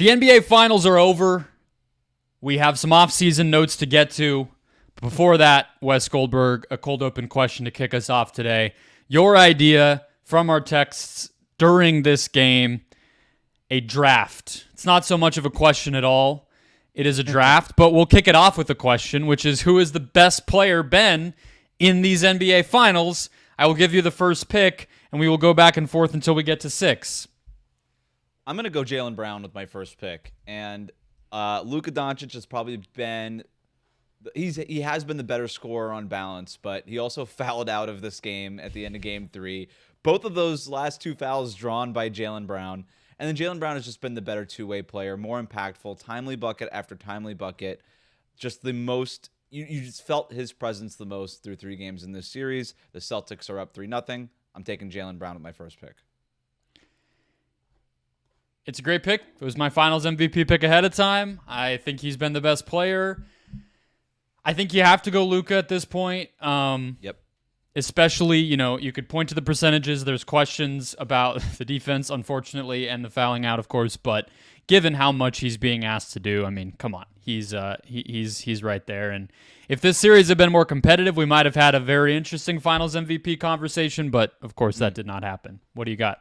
The NBA Finals are over. We have some off-season notes to get to. But before that, Wes Goldberg, a cold open question to kick us off today. Your idea from our texts during this game, a draft. It's not so much of a question at all. It is a draft, but we'll kick it off with a question, which is who is the best player been in these NBA Finals? I will give you the first pick, and we will go back and forth until we get to 6. I'm going to go Jaylen Brown with my first pick. And Luka Doncic has probably been he has been the better scorer on balance, but he also fouled out of this game at the end of game 3. Both of those last 2 fouls drawn by Jaylen Brown. And then Jaylen Brown has just been the better two-way player, more impactful, timely bucket after timely bucket. Just the most, you just felt his presence the most through 3 games in this series. The Celtics are up 3-0. I'm taking Jaylen Brown with my first pick. It's a great pick. It was my finals MVP pick ahead of time. I think he's been the best player. I think you have to go Luka at this point. Yep. Especially, you could point to the percentages. There's questions about the defense, unfortunately, and the fouling out, of course. But given how much he's being asked to do, I mean, come on, he's right there. And if this series had been more competitive, we might have had a very interesting Finals MVP conversation. But of course, that did not happen. What do you got?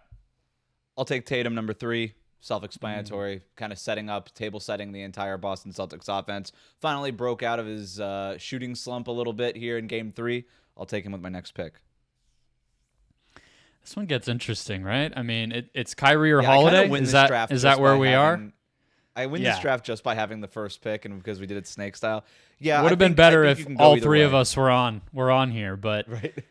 I'll take Tatum number 3. Self-explanatory, kind of table setting the entire Boston Celtics offense. Finally broke out of his shooting slump a little bit here in Game 3. I'll take him with my next pick. This one gets interesting, right? I mean, it's Kyrie or Holiday. Is that where we are? I win this draft just by having the first pick, and because we did it snake style. Yeah, would have been better if all 3 of us were on here, but right.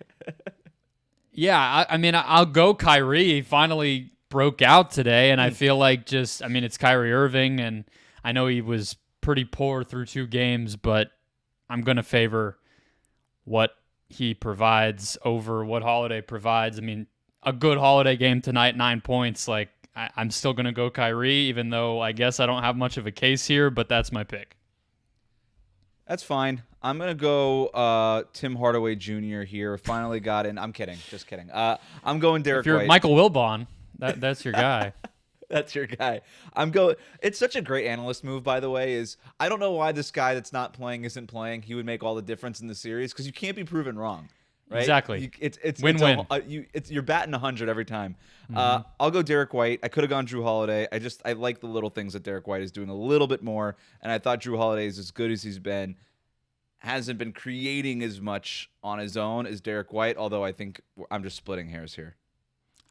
Yeah, I mean, I'll go Kyrie. He finally broke out today, and I feel like it's Kyrie Irving, and I know he was pretty poor through 2 games, but I'm going to favor what he provides over what Holiday provides. I mean, a good Holiday game tonight, 9 points. Like, I'm still going to go Kyrie, even though I guess I don't have much of a case here, but that's my pick. That's fine. I'm going to go Tim Hardaway Jr. here. Finally got in. I'm kidding. Just kidding. I'm going Derek White. If you're Michael Wilbon, that's your guy. That's your guy. It's such a great analyst move, by the way, I don't know why this guy that's not playing isn't playing. He would make all the difference in the series because you can't be proven wrong, right? Exactly. It's win-win. You're batting 100 every time. Mm-hmm. I'll go Derek White. I could have gone Drew Holiday. I like the little things that Derek White is doing a little bit more, and I thought Drew Holiday is as good as he's been. Hasn't been creating as much on his own as Derek White, although I think I'm just splitting hairs here.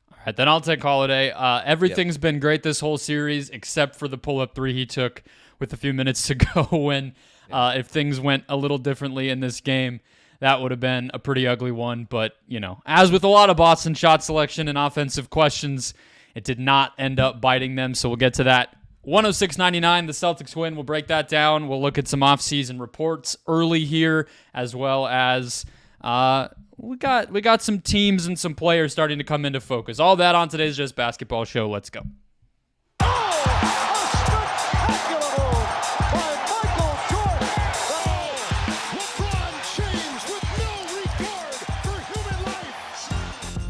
All right, then I'll take Holiday. Everything's been great this whole series except for the pull-up 3 he took with a few minutes to go when if things went a little differently in this game, that would have been a pretty ugly one. But, as with a lot of Boston shot selection and offensive questions, it did not end up biting them, so we'll get to that. 106-99, the Celtics win. We'll break that down. We'll look at some off-season reports early here, as well as we got some teams and some players starting to come into focus. All that on today's Just Basketball show. Let's go.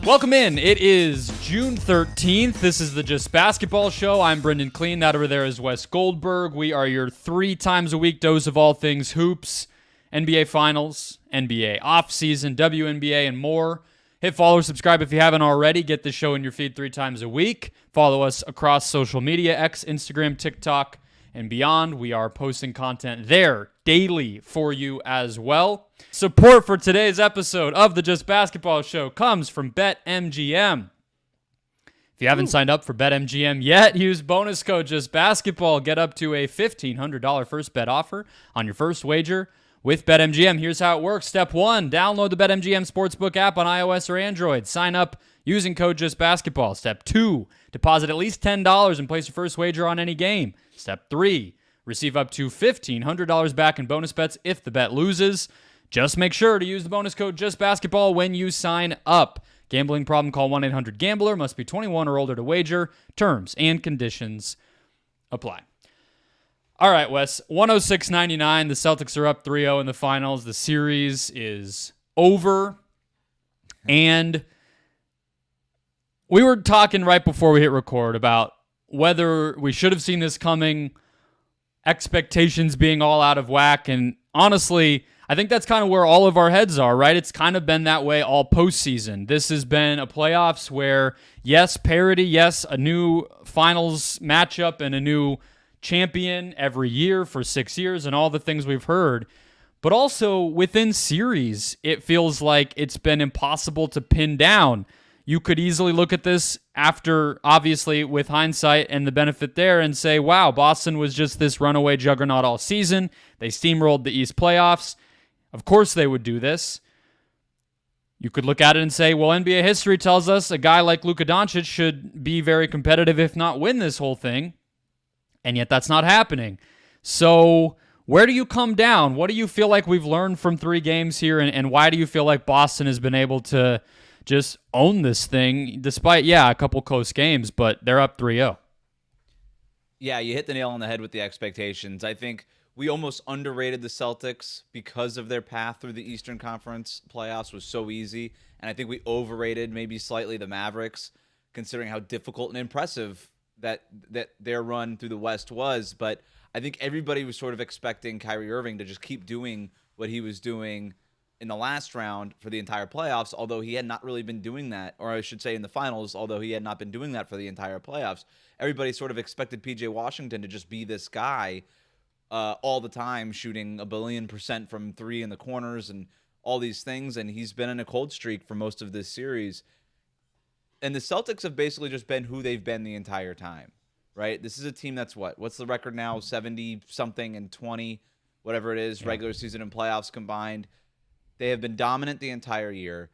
Welcome in. It is June 13th. This is the Just Basketball Show. I'm Brendon Kleen. That over there is Wes Goldberg. We are your 3 times a week dose of all things hoops, NBA Finals, NBA offseason, WNBA, and more. Hit follow or subscribe if you haven't already. Get the show in your feed 3 times a week. Follow us across social media, X, Instagram, TikTok, and beyond. We are posting content there daily for you as well. Support for today's episode of the Just Basketball Show comes from BetMGM. If you haven't signed up for BetMGM yet, use bonus code JustBasketball. Get up to a $1,500 first bet offer on your first wager with BetMGM. Here's how it works. Step 1, download the BetMGM Sportsbook app on iOS or Android. Sign up using code JustBasketball. Step 2, deposit at least $10 and place your first wager on any game. Step 3, receive up to $1,500 back in bonus bets if the bet loses. Just make sure to use the bonus code JustBasketball when you sign up. Gambling problem? Call 1-800-GAMBLER. Must be 21 or older to wager. Terms and conditions apply. All right, Wes. 106-99. The Celtics are up 3-0 in the finals. The series is over. And we were talking right before we hit record about whether we should have seen this coming, expectations being all out of whack. And honestly, I think that's kind of where all of our heads are, right? It's kind of been that way all postseason. This has been a playoffs where, yes, parity, yes, a new finals matchup and a new champion every year for 6 years and all the things we've heard. But also within series, it feels like it's been impossible to pin down. You could easily look at this after, obviously, with hindsight and the benefit there and say, wow, Boston was just this runaway juggernaut all season. They steamrolled the East playoffs. Of course they would do this. You could look at it and say, well, NBA history tells us a guy like Luka Doncic should be very competitive, if not win this whole thing. And yet that's not happening. So where do you come down? What do you feel like we've learned from 3 games here? And why do you feel like Boston has been able to just own this thing despite, a couple close games, but they're up 3-0? Yeah, you hit the nail on the head with the expectations. I think we almost underrated the Celtics because of their path through the Eastern Conference playoffs was so easy. And I think we overrated maybe slightly the Mavericks, considering how difficult and impressive that their run through the West was. But I think everybody was sort of expecting Kyrie Irving to just keep doing what he was doing in the last round for the entire playoffs, although he had not really been doing that, or I should say in the finals, although he had not been doing that for the entire playoffs. Everybody sort of expected PJ Washington to just be this guy all the time, shooting 1,000,000,000% from 3 in the corners and all these things, and he's been in a cold streak for most of this series. And the Celtics have basically just been who they've been the entire time, right? This is a team that's what's the record now? 70-something and 20, whatever it is, regular season and playoffs combined. They have been dominant the entire year.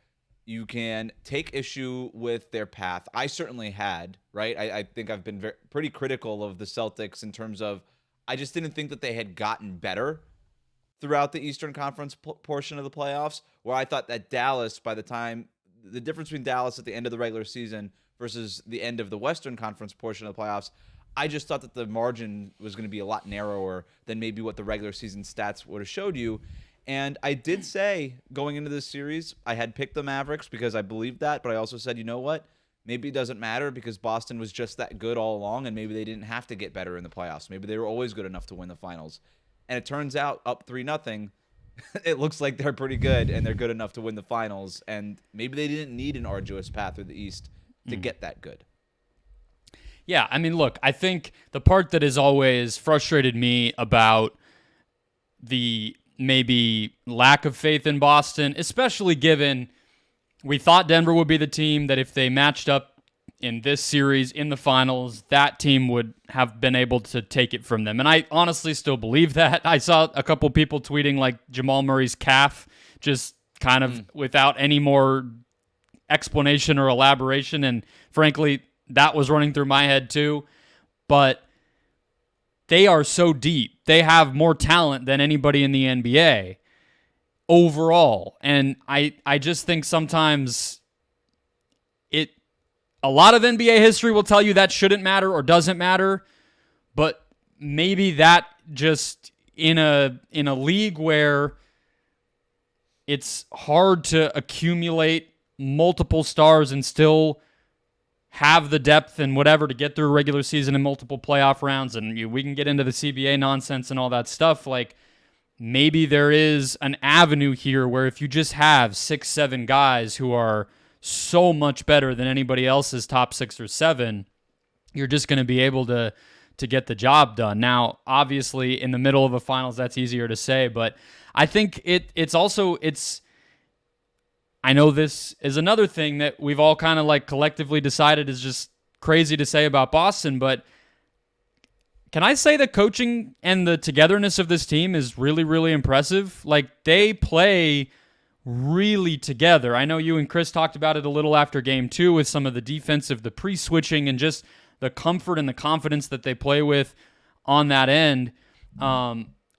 You can take issue with their path. I certainly had, right? I think I've been pretty critical of the Celtics in terms of I just didn't think that they had gotten better throughout the Eastern Conference portion of the playoffs, where I thought that Dallas, by the time, the difference between Dallas at the end of the regular season versus the end of the Western Conference portion of the playoffs, I just thought that the margin was going to be a lot narrower than maybe what the regular season stats would have showed you. And I did say going into this series, I had picked the Mavericks because I believed that, but I also said, you know what? Maybe it doesn't matter because Boston was just that good all along, and maybe they didn't have to get better in the playoffs. Maybe they were always good enough to win the finals. And it turns out, up 3-0, it looks like they're pretty good, and they're good enough to win the finals. And maybe they didn't need an arduous path through the East to get that good. Yeah, I mean, look, I think the part that has always frustrated me about the maybe lack of faith in Boston, especially given we thought Denver would be the team that if they matched up in this series in the finals, that team would have been able to take it from them. And I honestly still believe that. I saw a couple people tweeting like Jamal Murray's calf, just kind of without any more explanation or elaboration. And frankly, that was running through my head too. But they are so deep. They have more talent than anybody in the NBA overall. And I just think sometimes a lot of NBA history will tell you that shouldn't matter or doesn't matter, but maybe that just in a league where it's hard to accumulate multiple stars and still have the depth and whatever to get through a regular season and multiple playoff rounds, and we can get into the CBA nonsense and all that stuff, like maybe there is an avenue here where if you just have 6-7 guys who are so much better than anybody else's top 6 or 7, you're just going to be able to get the job done. Now, obviously, in the middle of a finals, that's easier to say, but I think it's I know this is another thing that we've all kind of like collectively decided is just crazy to say about Boston, but can I say the coaching and the togetherness of this team is really, really impressive? Like, they play really together. I know you and Chris talked about it a little after game 2 with some of the defensive, the pre-switching, and just the comfort and the confidence that they play with on that end.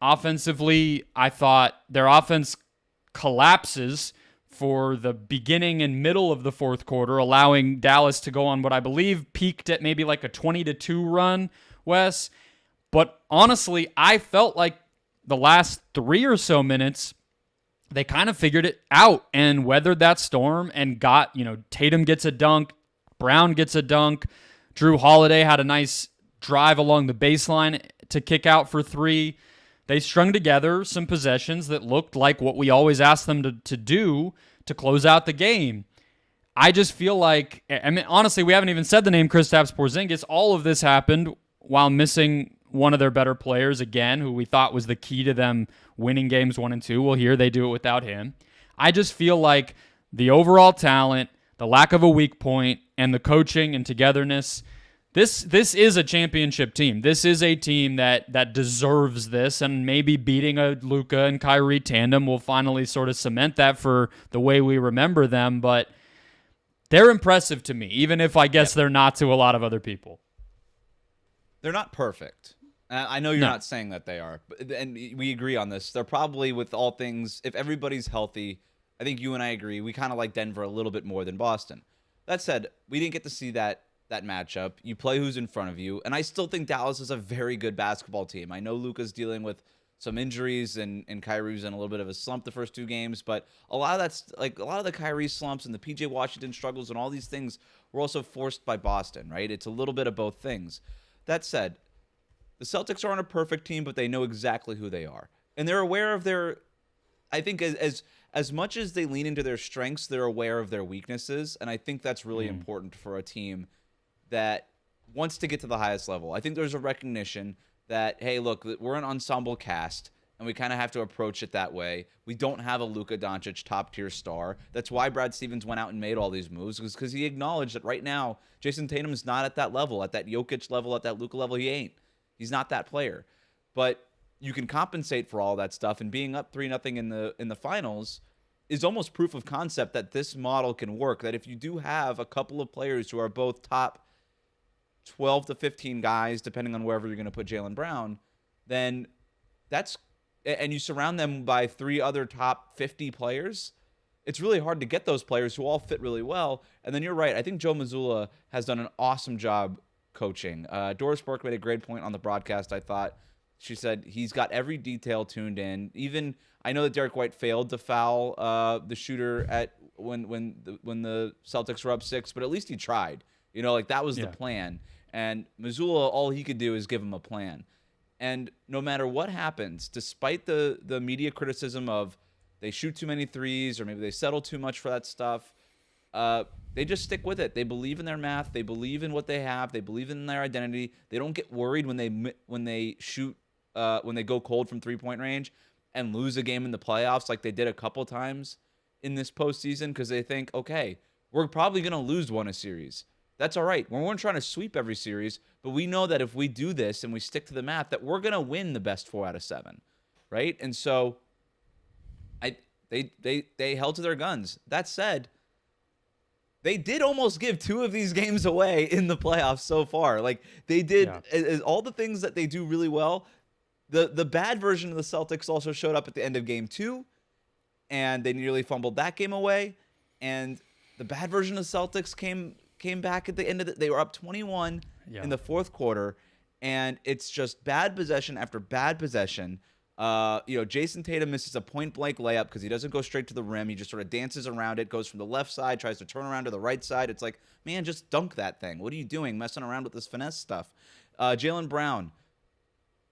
Offensively, I thought their offense collapses for the beginning and middle of the fourth quarter, allowing Dallas to go on what I believe peaked at maybe like a 20-2 run, Wes. But honestly, I felt like the last 3 or so minutes, they kind of figured it out and weathered that storm and got, Tatum gets a dunk, Brown gets a dunk, Drew Holiday had a nice drive along the baseline to kick out for three. They strung together some possessions that looked like what we always asked them to do to close out the game. I just feel like, I mean, honestly, we haven't even said the name Kristaps Porzingis. All of this happened while missing one of their better players again, who we thought was the key to them winning games 1 and 2. Well, here they do it without him. I just feel like the overall talent, the lack of a weak point, and the coaching and togetherness, this is a championship team. This is a team that deserves this, and maybe beating a Luka and Kyrie tandem will finally sort of cement that for the way we remember them. But they're impressive to me, even if I guess they're not to a lot of other people. They're not perfect. I know you're not saying that they are, and we agree on this. They're probably, with all things, if everybody's healthy, I think you and I agree, we kind of like Denver a little bit more than Boston. That said, we didn't get to see that matchup. You play who's in front of you, and I still think Dallas is a very good basketball team. I know Luka's dealing with some injuries, and Kyrie's in a little bit of a slump the first 2 games, but a lot of the Kyrie slumps and the PJ Washington struggles and all these things were also forced by Boston, right? It's a little bit of both things. That said, the Celtics aren't a perfect team, but they know exactly who they are. And they're aware of their, I think as much as they lean into their strengths, they're aware of their weaknesses. And I think that's really important for a team that wants to get to the highest level. I think there's a recognition that, hey, look, we're an ensemble cast, and we kind of have to approach it that way. We don't have a Luka Doncic top-tier star. That's why Brad Stevens went out and made all these moves, because he acknowledged that right now, Jason Tatum's not at that level, at that Jokic level, at that Luka level. He ain't. He's not that player. But you can compensate for all that stuff, and being up 3-0 in the finals is almost proof of concept that this model can work, that if you do have a couple of players who are both top 12 to 15 guys, depending on wherever you're going to put Jaylen Brown, then and you surround them by 3 other top 50 players, it's really hard to get those players who all fit really well. And then you're right. I think Joe Mazzulla has done an awesome job coaching. Doris Burke made a great point on the broadcast, I thought. She said he's got every detail tuned in. Even I know that Derek White failed to foul the shooter at when the Celtics were up 6, but at least he tried. You know, like that was the plan. And Mazzulla, all he could do is give him a plan. And no matter what happens, despite the media criticism of they shoot too many threes or maybe they settle too much for that stuff, they just stick with it. They believe in their math. They believe in what they have. They believe in their identity. They don't get worried when they shoot when they go cold from 3-point range and lose a game in the playoffs like they did a couple times in this postseason, because they think, okay, we're probably going to lose one a series. That's all right. We weren't trying to sweep every series, but we know that if we do this and we stick to the math, that we're going to win the best 4 out of 7, right? And so they held to their guns. That said, they did almost give 2 of these games away in the playoffs so far. Like they did all the things that they do really well. The bad version of the Celtics also showed up at the end of game 2, and they nearly fumbled that game away. And the bad version of the Celtics came back at the end of they were up 21 in the 4th quarter, and it's just bad possession after bad possession. Jason Tatum misses a point-blank layup because he doesn't go straight to the rim. He just sort of dances around it, goes from the left side, tries to turn around to the right side. It's like, man, just dunk that thing. What are you doing, messing around with this finesse stuff? Jaylen Brown,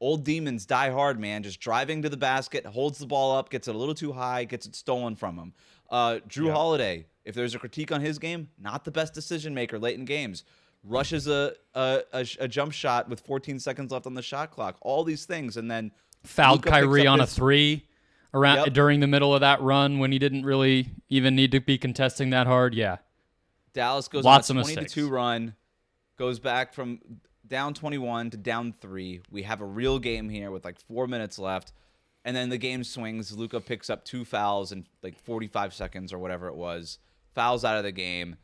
old demons die hard, man. Just driving to the basket, holds the ball up, gets it a little too high, gets it stolen from him. Drew Holiday, if there's a critique on his game, not the best decision maker late in games. Rushes a jump shot with 14 seconds left on the shot clock. All these things, and then fouled Kyrie on a 3 during the middle of that run when he didn't really even need to be contesting that hard. Yeah, Dallas goes Lots on a of 20-2 run, goes back from down 21 to down 3. We have a real game here with like 4 minutes left. And then the game swings. Luka picks up 2 fouls in like 45 seconds or whatever it was. Fouls out of the game.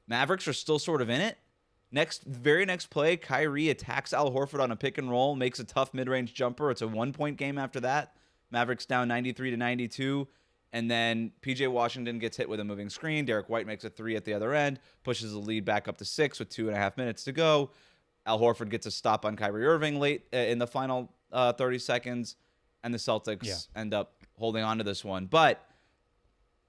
Mavericks are still sort of in it. Very next play, Kyrie attacks Al Horford on a pick and roll, makes a tough mid-range jumper. It's a 1-point game after that. Mavericks down 93-92. And then PJ Washington gets hit with a moving screen. Derek White makes a 3 at the other end, pushes the lead back up to 6 with 2.5 minutes to go. Al Horford gets a stop on Kyrie Irving late in the final 30 seconds, and the Celtics end up holding on to this one. But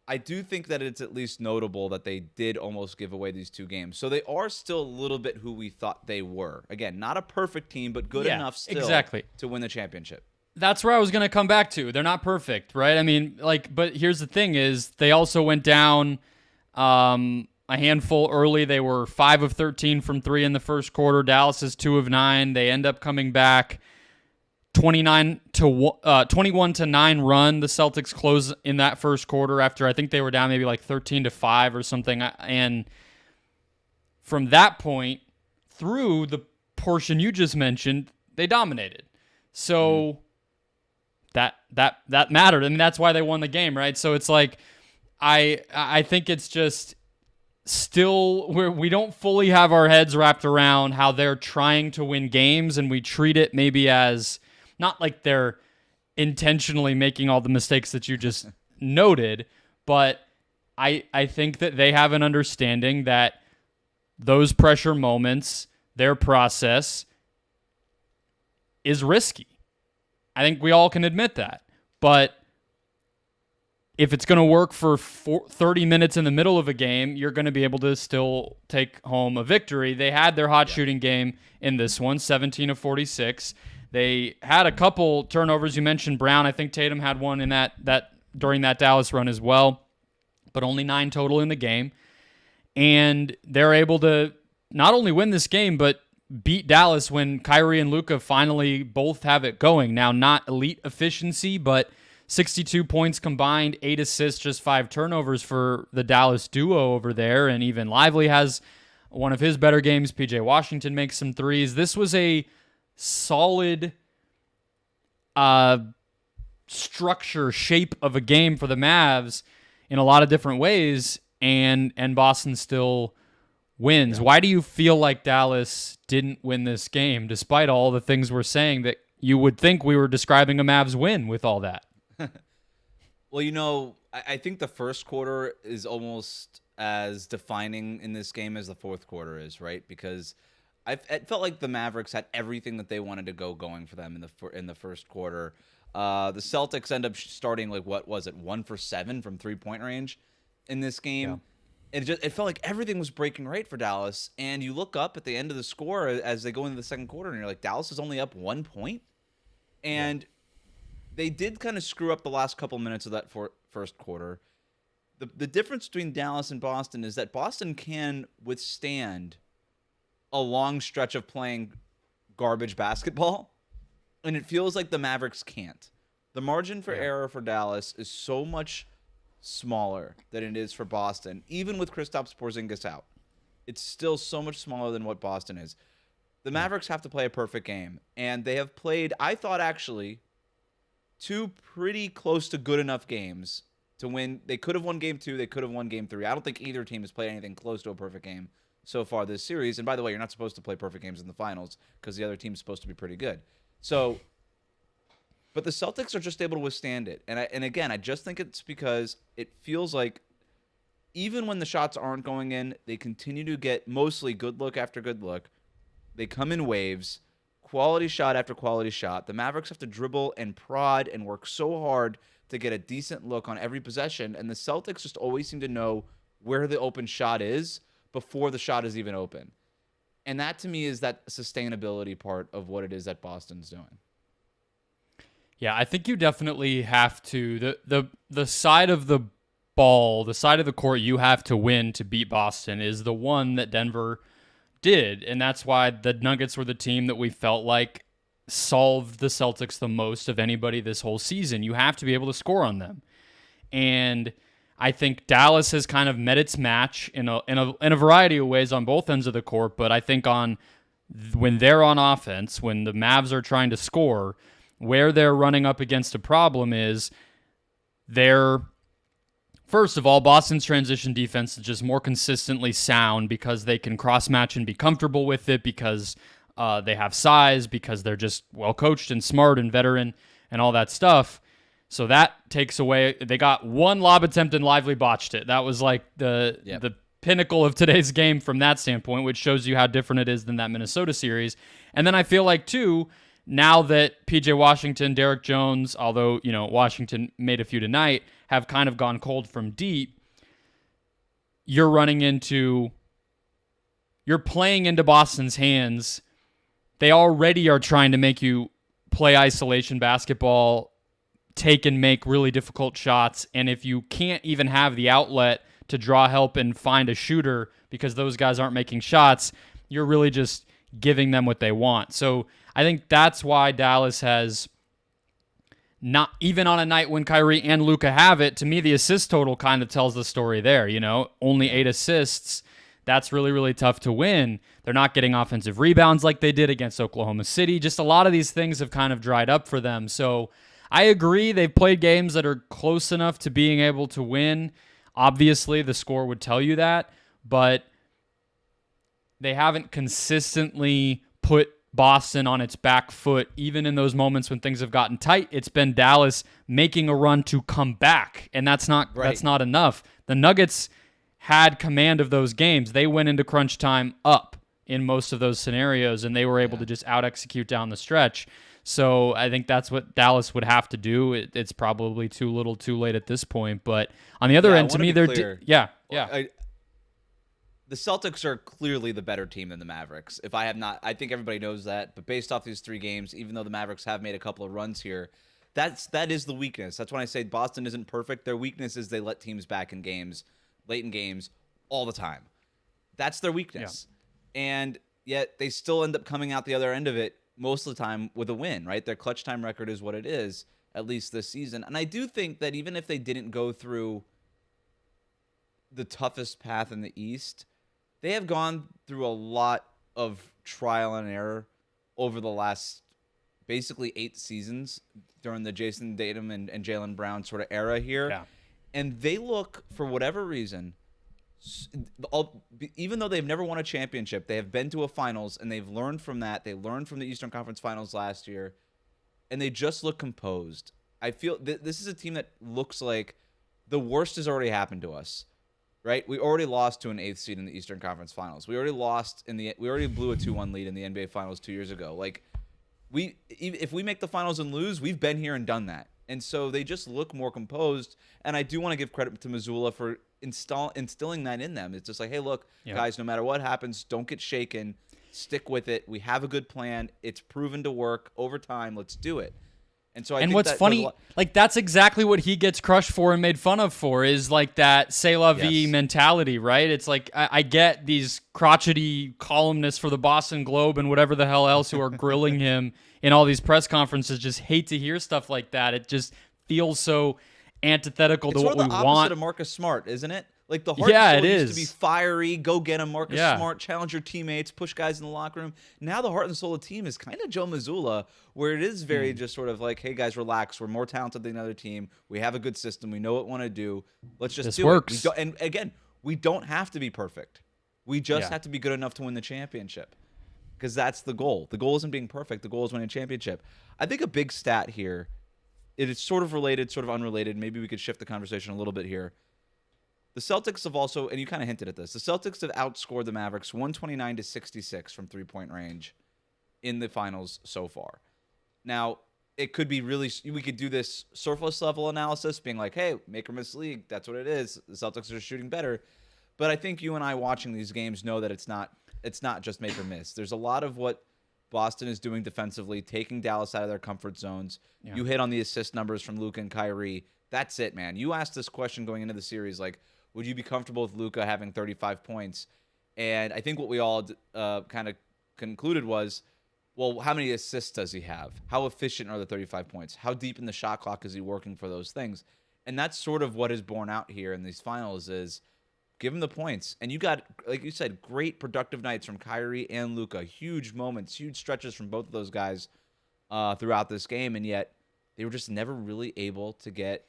I do think that it's at least notable that they did almost give away these 2 games. So they are still a little bit who we thought they were. Again, not a perfect team, but good enough still to win the championship. That's where I was going to come back to. They're not perfect, right? I mean, but here's the thing is they also went down a handful early. They were 5 of 13 from 3 in the first quarter. Dallas is 2 of 9. They end up coming back 21 to 9 run. The Celtics close in that first quarter after I think they were down maybe like 13 to 5 or something. And from that point through the portion you just mentioned, they dominated. So that mattered. I mean, that's why they won the game, right? So it's like I think it's just still we don't fully have our heads wrapped around how they're trying to win games, and we treat it maybe as not like they're intentionally making all the mistakes that you just noted, but I think that they have an understanding that those pressure moments, their process, is risky. I think we all can admit that. But if it's going to work for 30 minutes in the middle of a game, you're going to be able to still take home a victory. They had their hot shooting game in this one, 17 of 46. They had a couple turnovers. You mentioned Brown. I think Tatum had one in that during that Dallas run as well, but only 9 total in the game. And they're able to not only win this game, but beat Dallas when Kyrie and Luka finally both have it going. Now, not elite efficiency, but 62 points combined, 8 assists, just 5 turnovers for the Dallas duo over there. And even Lively has one of his better games. PJ Washington makes some threes. This was a solid structure, shape of a game for the Mavs in a lot of different ways, and Boston still wins. Yeah. Why do you feel like Dallas didn't win this game, despite all the things we're saying that you would think we were describing a Mavs win with all that? Well, I think the first quarter is almost as defining in this game as the fourth quarter is, right? Because it felt like the Mavericks had everything that they wanted to going for them in the first quarter. The Celtics end up starting like, what was it, 1 for 7 from 3-point range in this game. Yeah. It felt like everything was breaking right for Dallas. And you look up at the end of the score as they go into the second quarter, and you're like, Dallas is only up 1 point. And they did kind of screw up the last couple minutes of that first quarter. The difference between Dallas and Boston is that Boston can withstand a long stretch of playing garbage basketball, and it feels like the Mavericks can't. The margin for error for Dallas is so much smaller than it is for Boston. Even with Kristaps Porzingis out, it's still so much smaller than what Boston is. The Mavericks have to play a perfect game, and they have played, I thought, actually, 2 pretty close to good enough games to win. They could have won game 2. They could have won game 3. I don't think either team has played anything close to a perfect game so far this series. And by the way, you're not supposed to play perfect games in the finals because the other team's supposed to be pretty good. So, but the Celtics are just able to withstand it. And again, I just think it's because it feels like even when the shots aren't going in, they continue to get mostly good look after good look. They come in waves, quality shot after quality shot. The Mavericks have to dribble and prod and work so hard to get a decent look on every possession. And the Celtics just always seem to know where the open shot is before the shot is even open. And that to me is that sustainability part of what it is that Boston's doing. Yeah, I think you definitely have to. The side of the ball, the side of the court you have to win to beat Boston is the one that Denver did. And that's why the Nuggets were the team that we felt like solved the Celtics the most of anybody this whole season. You have to be able to score on them. And I think Dallas has kind of met its match in a variety of ways on both ends of the court, but I think when they're on offense, when the Mavs are trying to score, where they're running up against a problem is first of all, Boston's transition defense is just more consistently sound because they can cross-match and be comfortable with it, because they have size, because they're just well-coached and smart and veteran and all that stuff. So that takes away. They got one lob attempt and Lively botched it. That was like the pinnacle of today's game from that standpoint, which shows you how different it is than that Minnesota series. And then I feel like, too, now that PJ Washington, Derek Jones, although, Washington made a few tonight, have kind of gone cold from deep, you're playing into Boston's hands. They already are trying to make you play isolation basketball, take and make really difficult shots, and if you can't even have the outlet to draw help and find a shooter because those guys aren't making shots, you're really just giving them what they want. So I think that's why Dallas has not, even on a night when Kyrie and Luka have it, to me the assist total kind of tells the story there. Only 8 assists. That's really, really tough to win. They're not getting offensive rebounds like they did against Oklahoma City. Just a lot of these things have kind of dried up for them. So I agree, they've played games that are close enough to being able to win. Obviously, the score would tell you that, but they haven't consistently put Boston on its back foot, even in those moments when things have gotten tight. It's been Dallas making a run to come back, and that's not enough. The Nuggets had command of those games. They went into crunch time up in most of those scenarios, and they were able to just out-execute down the stretch. So I think that's what Dallas would have to do. It's probably too little too late at this point. But on the other end, to me, they're... The Celtics are clearly the better team than the Mavericks. I think everybody knows that. But based off these 3 games, even though the Mavericks have made a couple of runs here, that is the weakness. That's when I say Boston isn't perfect. Their weakness is they let teams back in games, late in games, all the time. That's their weakness. Yeah. And yet they still end up coming out the other end of it most of the time with a win, right? Their clutch time record is what it is, at least this season. And I do think that even if they didn't go through the toughest path in the East, they have gone through a lot of trial and error over the last basically 8 seasons during the Jason Tatum and Jaylen Brown sort of era here. Yeah. And they look, for whatever reason, even though they've never won a championship, they have been to a finals, and they've learned from that. They learned from the Eastern Conference Finals last year, and they just look composed. I feel this is a team that looks like the worst has already happened to us. Right, we already lost to an 8th seed in the Eastern Conference Finals. We already blew a 2-1 lead in the NBA Finals 2 years ago. Like, if we make the finals and lose, we've been here and done that. And so they just look more composed. And I do want to give credit to Mazzulla for instilling that in them. It's just like, hey, look, guys, no matter what happens, don't get shaken. Stick with it. We have a good plan. It's proven to work over time. Let's do it. And so I think what's funny, like, that's exactly what he gets crushed for and made fun of for, is like that c'est la vie mentality, right? It's like, I get these crotchety columnists for the Boston Globe and whatever the hell else who are grilling him in all these press conferences just hate to hear stuff like that. It just feels so antithetical to what we want. It's sort of the opposite of Marcus Smart, isn't it? Like, the heart and soul used to be fiery, go get him, Marcus Smart, challenge your teammates, push guys in the locker room. Now the heart and soul of the team is kind of Joe Mazzulla, where it is very just sort of like, hey, guys, relax. We're more talented than the other team. We have a good system. We know what we want to do. Let's just do it. And again, we don't have to be perfect. We just have to be good enough to win the championship, because that's the goal. The goal isn't being perfect. The goal is winning a championship. I think a big stat here, it is sort of related, sort of unrelated. Maybe we could shift the conversation a little bit here. The Celtics have also, and you kind of hinted at this, the Celtics have outscored the Mavericks 129-66 from three-point range in the finals so far. Now, it could be really, we could do this surface level analysis, being like, hey, make or miss league, that's what it is. The Celtics are shooting better. But I think you and I watching these games know that it's not just make or miss. There's a lot of what Boston is doing defensively, taking Dallas out of their comfort zones. Yeah. You hit on the assist numbers from Luka and Kyrie. That's it, man. You asked this question going into the series, like, would you be comfortable with Luka having 35 points? And I think what we all kind of concluded was, well, how many assists does he have? How efficient are the 35 points? How deep in the shot clock is he working for those things? And that's sort of what is borne out here in these finals is give him the points. And you got, like you said, great productive nights from Kyrie and Luka. Huge moments, huge stretches from both of those guys throughout this game. And yet they were just never really able to get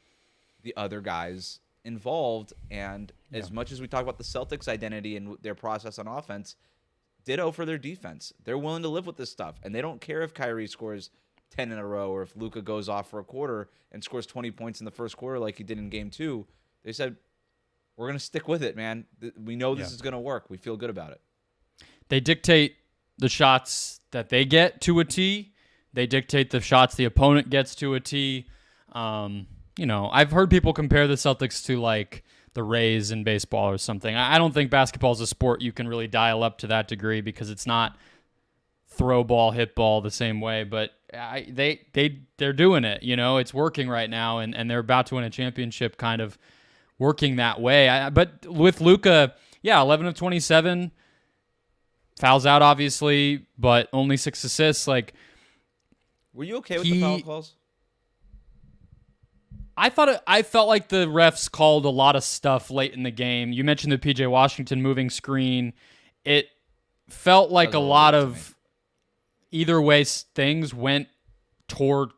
the other guys involved. And as much as we talk about the Celtics' identity and their process on offense, ditto for their defense. They're willing to live with this stuff, and they don't care if Kyrie scores 10 in a row or if Luka goes off for a quarter and scores 20 points in the first quarter like he did in Game 2. They said, we're going to stick with it, man. We know this is going to work. We feel good about it. They dictate the shots that they get to a T. They dictate the shots the opponent gets to a tee. I've heard people compare the Celtics to like the Rays in baseball or something. I don't think basketball is a sport you can really dial up to that degree because it's not throw ball, hit ball the same way. But they're doing it. It's working right now, and they're about to win a championship, kind of working that way. But with Luka, 11 of 27, fouls out obviously, but only 6 assists. Like, were you okay with the foul calls? I felt like the refs called a lot of stuff late in the game. You mentioned the PJ Washington moving screen. It felt like a lot of either way things went toward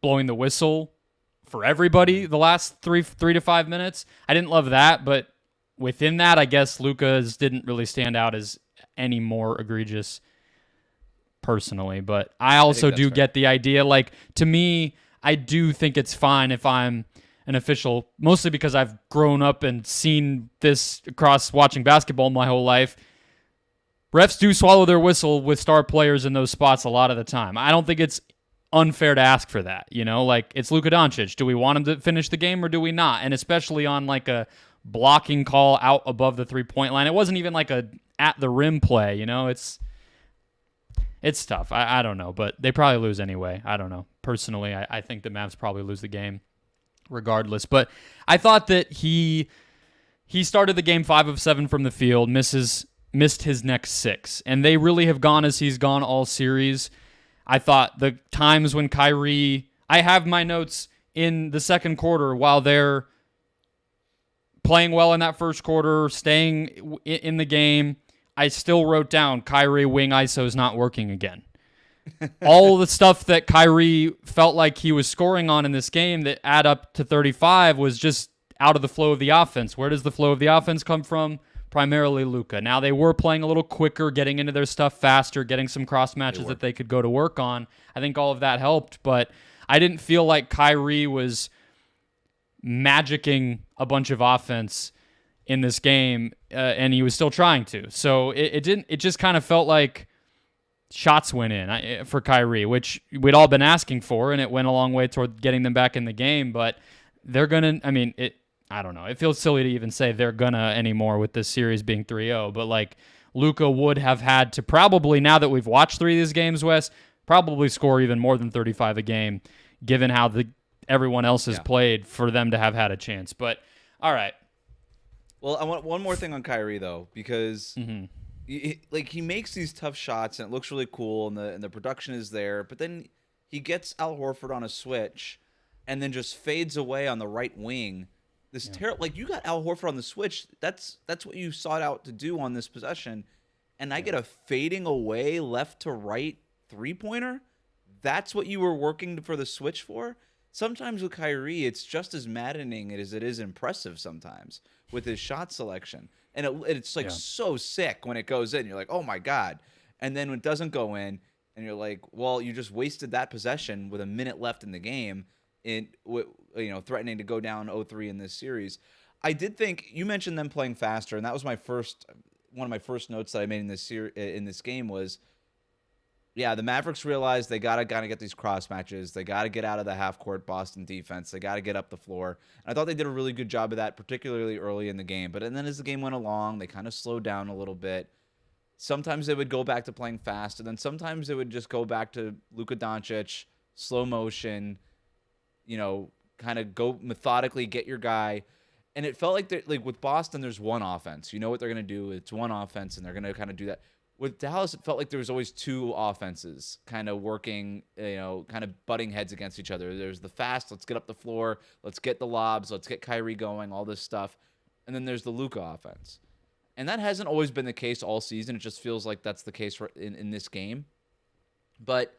blowing the whistle for everybody the last 3 to 5 minutes. I didn't love that, but within that, I guess Luka's didn't really stand out as any more egregious personally. But I also do get the idea. Like, to me, I do think it's fine if I'm an official, mostly because I've grown up and seen this across watching basketball my whole life. Refs do swallow their whistle with star players in those spots a lot of the time. I don't think it's unfair to ask for that. Like, it's Luka Doncic. Do we want him to finish the game or do we not? And especially on like a blocking call out above the 3-point line. It wasn't even like a at the rim play. It's tough. I don't know, but they probably lose anyway. I don't know. Personally, I think the Mavs probably lose the game regardless. But I thought that he started the game 5 of 7 from the field, missed his next 6. And they really have gone as he's gone all series. I thought the times when Kyrie... I have my notes in the second quarter while they're playing well in that first quarter, staying in the game. I still wrote down Kyrie wing ISO is not working again. All the stuff that Kyrie felt like he was scoring on in this game that add up to 35 was just out of the flow of the offense. Where does the flow of the offense come from? Primarily Luka. Now, they were playing a little quicker, getting into their stuff faster, getting some cross matches that they could go to work on. I think all of that helped, but I didn't feel like Kyrie was magicking a bunch of offense in this game, and he was still trying to. So it just kind of felt like shots went in for Kyrie, which we'd all been asking for, and it went a long way toward getting them back in the game. But they're going to, I don't know. It feels silly to even say they're going to anymore with this series being 3-0. But like, Luka would have had to probably, now that we've watched 3 of these games, Wes, probably score even more than 35 a game, given how everyone else has played, for them to have had a chance. But all right. Well, I want one more thing on Kyrie, though, because he makes these tough shots, and it looks really cool, and the production is there. But then he gets Al Horford on a switch, and then just fades away on the right wing. You got Al Horford on the switch. That's what you sought out to do on this possession, and I get a fading away left to right 3-pointer. That's what you were working for the switch for. Sometimes with Kyrie, it's just as maddening as it is impressive sometimes with his shot selection. And it's so sick when it goes in. You're like, oh, my God. And then when it doesn't go in, and you're like, well, you just wasted that possession with a minute left in the game, threatening to go down 0-3 in this series. I did think you mentioned them playing faster, and that was one of my first notes that I made in this game was, the Mavericks realized they gotta get these cross matches. They gotta get out of the half court Boston defense. They gotta get up the floor. And I thought they did a really good job of that, particularly early in the game. But then as the game went along, they kind of slowed down a little bit. Sometimes they would go back to playing fast, and then sometimes they would just go back to Luka Doncic, slow motion, kind of go methodically, get your guy. And it felt like with Boston, there's one offense. You know what they're gonna do. It's one offense, and they're gonna kind of do that. With Dallas, it felt like there was always 2 offenses kind of working, kind of butting heads against each other. There's the fast, let's get up the floor, let's get the lobs, let's get Kyrie going, all this stuff. And then there's the Luka offense. And that hasn't always been the case all season. It just feels like that's the case in this game. But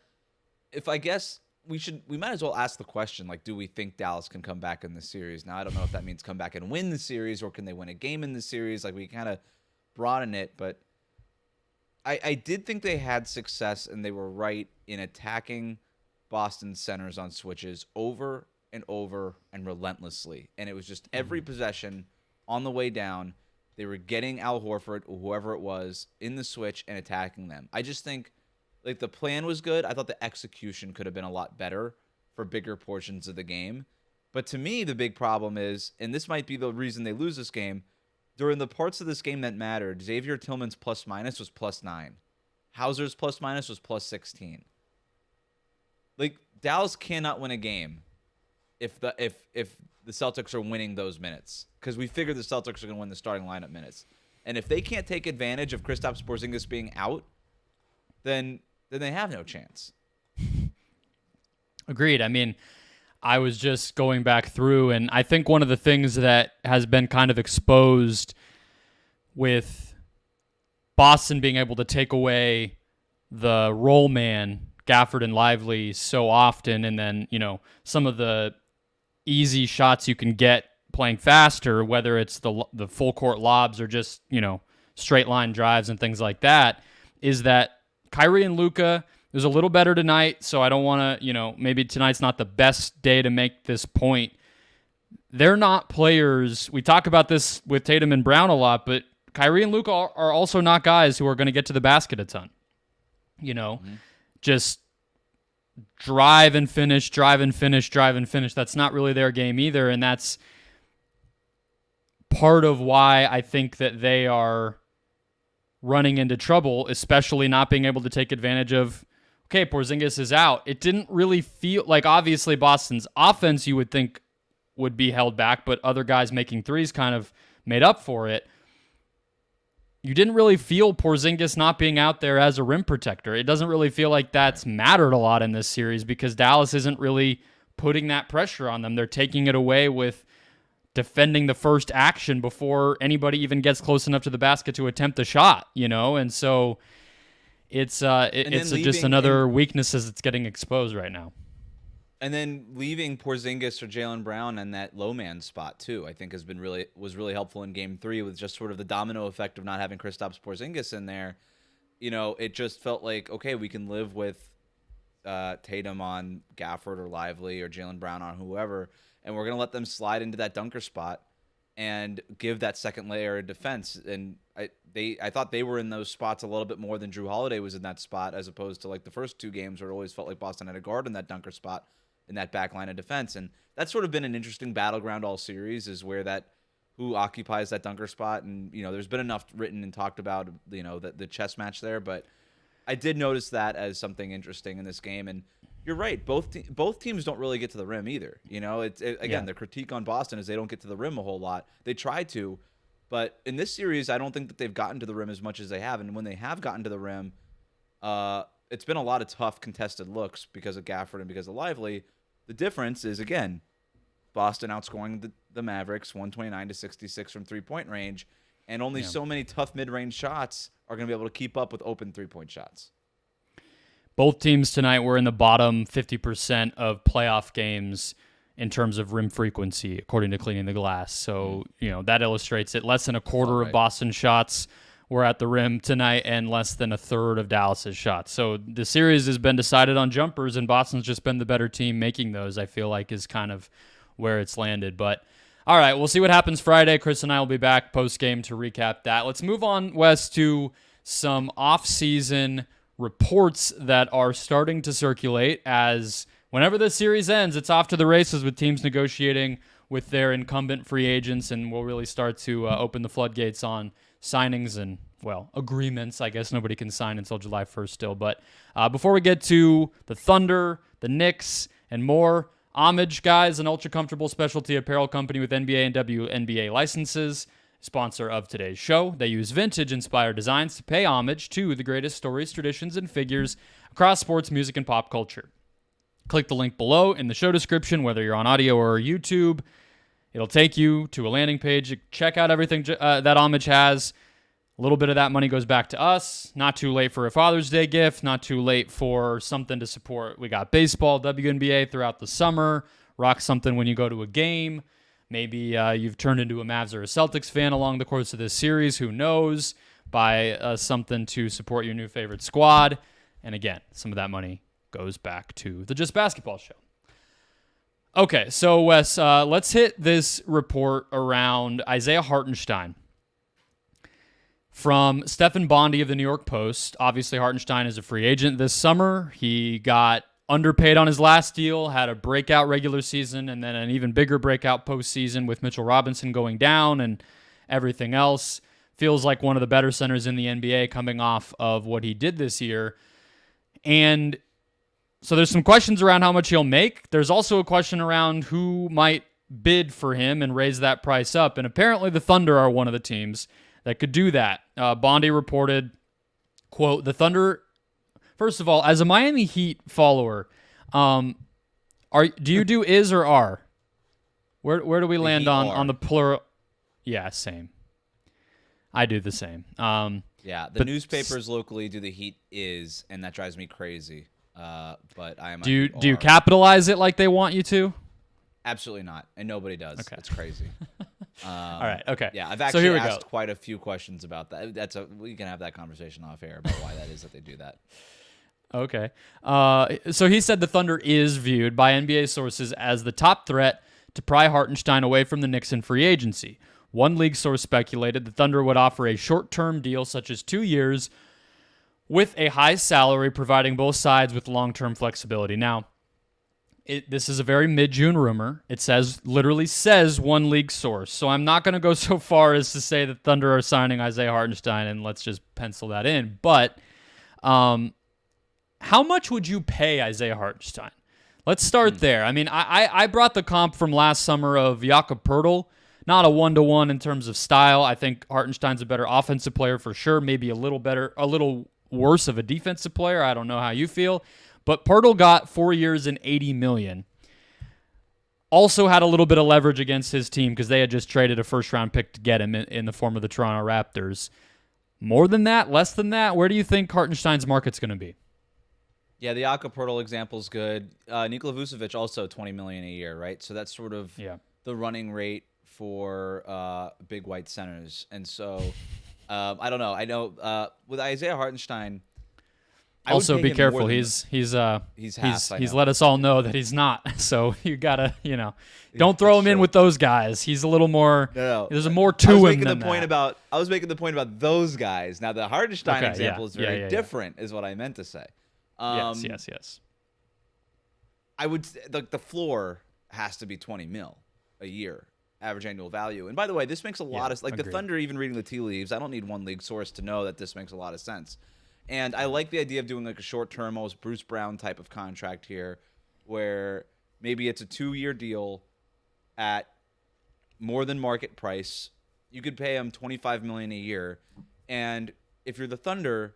I guess we might as well ask the question, like, do we think Dallas can come back in this series? Now, I don't know if that means come back and win the series, or can they win a game in the series? Like, we kind of broaden it, but I did think they had success, and they were right in attacking Boston centers on switches over and over and relentlessly. And it was just every possession on the way down, they were getting Al Horford, or whoever it was, in the switch and attacking them. I just think Like, the plan was good. I thought the execution could have been a lot better for bigger portions of the game. But to me, the big problem is, and this might be the reason they lose this game, during the parts of this game that mattered, Xavier Tillman's plus minus was +9. Hauser's plus minus was +16. Like, Dallas cannot win a game if the Celtics are winning those minutes, because we figured the Celtics are going to win the starting lineup minutes. And if they can't take advantage of Kristaps Porzingis being out, then they have no chance. Agreed. I mean, I was just going back through, and I think one of the things that has been kind of exposed with Boston being able to take away the roll man, Gafford and Lively, so often, and then, some of the easy shots you can get playing faster, whether it's the full court lobs or just, straight line drives and things like that, is that Kyrie and Luka, it was a little better tonight, so I don't want to, maybe tonight's not the best day to make this point. They're not players. We talk about this with Tatum and Brown a lot, but Kyrie and Luka are also not guys who are going to get to the basket a ton. Just drive and finish. That's not really their game either, and that's part of why I think that they are running into trouble, especially not being able to take advantage of, okay, Porzingis is out. It didn't really feel like, obviously, Boston's offense you would think would be held back, but other guys making threes kind of made up for it. You didn't really feel Porzingis not being out there as a rim protector. It doesn't really feel like that's mattered a lot in this series because Dallas isn't really putting that pressure on them. They're taking it away with defending the first action before anybody even gets close enough to the basket to attempt a shot, and so it's just another weakness that's getting exposed right now. And then leaving Porzingis or Jaylen Brown in that low man spot too, I think was really helpful in Game 3 with just sort of the domino effect of not having Kristaps Porzingis in there. It just felt like, okay, we can live with Tatum on Gafford or Lively or Jaylen Brown on whoever, and we're going to let them slide into that dunker spot and give that second layer of defense. And I thought they were in those spots a little bit more than Drew Holiday was in that spot, as opposed to like the first two games where it always felt like Boston had a guard in that dunker spot in that back line of defense. And that's sort of been an interesting battleground all series, is who occupies that dunker spot. And, there's been enough written and talked about, the chess match there, but I did notice that as something interesting in this game. And you're right. Both teams don't really get to the rim either. The critique on Boston is they don't get to the rim a whole lot. They try to, but in this series, I don't think that they've gotten to the rim as much as they have. And when they have gotten to the rim, it's been a lot of tough contested looks because of Gafford and because of Lively. The difference is, again, Boston outscoring the Mavericks 129-66 from three-point range, and only so many tough mid-range shots are going to be able to keep up with open three-point shots. Both teams tonight were in the bottom 50% of playoff games in terms of rim frequency, according to Cleaning the Glass. So, that illustrates it. Less than a quarter of Boston shots were at the rim tonight, and less than a third of Dallas's shots. So the series has been decided on jumpers, and Boston's just been the better team making those, I feel like, is kind of where it's landed. But all right, we'll see what happens Friday. Chris and I will be back post-game to recap that. Let's move on, Wes, to some off-season reports that are starting to circulate, as whenever this series ends, it's off to the races with teams negotiating with their incumbent free agents, and we'll really start to open the floodgates on signings and, agreements. I guess nobody can sign until July 1st still. But before we get to the Thunder, the Knicks, and more, Homage, guys, an ultra-comfortable specialty apparel company with NBA and WNBA licenses, sponsor of today's show. They use vintage-inspired designs to pay homage to the greatest stories, traditions, and figures across sports, music, and pop culture. Click the link below in the show description, whether you're on audio or YouTube. It'll take you to a landing page. Check out everything that Homage has. A little bit of that money goes back to us. Not too late for a Father's Day gift. Not too late for something to support. We got baseball, WNBA throughout the summer. Rock something when you go to a game. Maybe you've turned into a Mavs or a Celtics fan along the course of this series. Who knows? Buy something to support your new favorite squad. And again, some of that money goes back to the Just Basketball Show. Okay, so Wes, let's hit this report around Isaiah Hartenstein. From Stephen Bondy of the New York Post. Obviously, Hartenstein is a free agent this summer. He got underpaid on his last deal, had a breakout regular season, and then an even bigger breakout postseason with Mitchell Robinson going down and everything else. Feels like one of the better centers in the NBA coming off of what he did this year. And so there's some questions around how much he'll make. There's also a question around who might bid for him and raise that price up. And apparently the Thunder are one of the teams that could do that. Bondy reported, quote, the Thunder, first of all, as a Miami Heat follower, do you do is or are? Where do we land on the plural? Yeah, same. I do the same. Yeah, the newspapers locally do the Heat is, and that drives me crazy. But I am. Do you capitalize it like they want you to? Absolutely not, and nobody does. Okay. It's crazy. All right. Okay. Yeah, I've actually here we asked go. quite a few questions about that. We can have that conversation off air about why that is that they do that. Okay. So he said the Thunder is viewed by NBA sources as the top threat to pry Hartenstein away from the Knicks in free agency. One league source speculated the Thunder would offer a short-term deal such as 2 years with a high salary, providing both sides with long-term flexibility. Now, this is a very mid-June rumor. It literally says one league source. So I'm not going to go so far as to say that Thunder are signing Isaiah Hartenstein, and let's just pencil that in. But how much would you pay Isaiah Hartenstein? Let's start there. I mean, I brought the comp from last summer of Jakob Poeltl. Not a one-to-one in terms of style. I think Hartenstein's a better offensive player for sure. Maybe a little worse of a defensive player. I don't know how you feel. But Poeltl got 4 years and $80 million. Also had a little bit of leverage against his team because they had just traded a first-round pick to get him in the form of the Toronto Raptors. More than that? Less than that? Where do you think Hartenstein's market's going to be? Yeah, the Jakob Poeltl example is good. Nikola Vucevic also $20 million a year, right? So that's sort of the running rate for big white centers. And so I don't know. I know with Isaiah Hartenstein. Also, be careful. He's let us all know that he's not. So you gotta, don't throw him in with those guys. He's a little more. No. There's more to him than that. I was making the point about those guys. Now the Hartenstein example is very different, is what I meant to say. Yes. I would the floor has to be 20 mil a year, average annual value. And by the way, this makes a lot of the Thunder. Even reading the tea leaves, I don't need one league source to know that this makes a lot of sense. And I like the idea of doing like a short-term, almost Bruce Brown type of contract here, where maybe it's a 2-year deal at more than market price. You could pay him $25 million a year, and if you're the Thunder,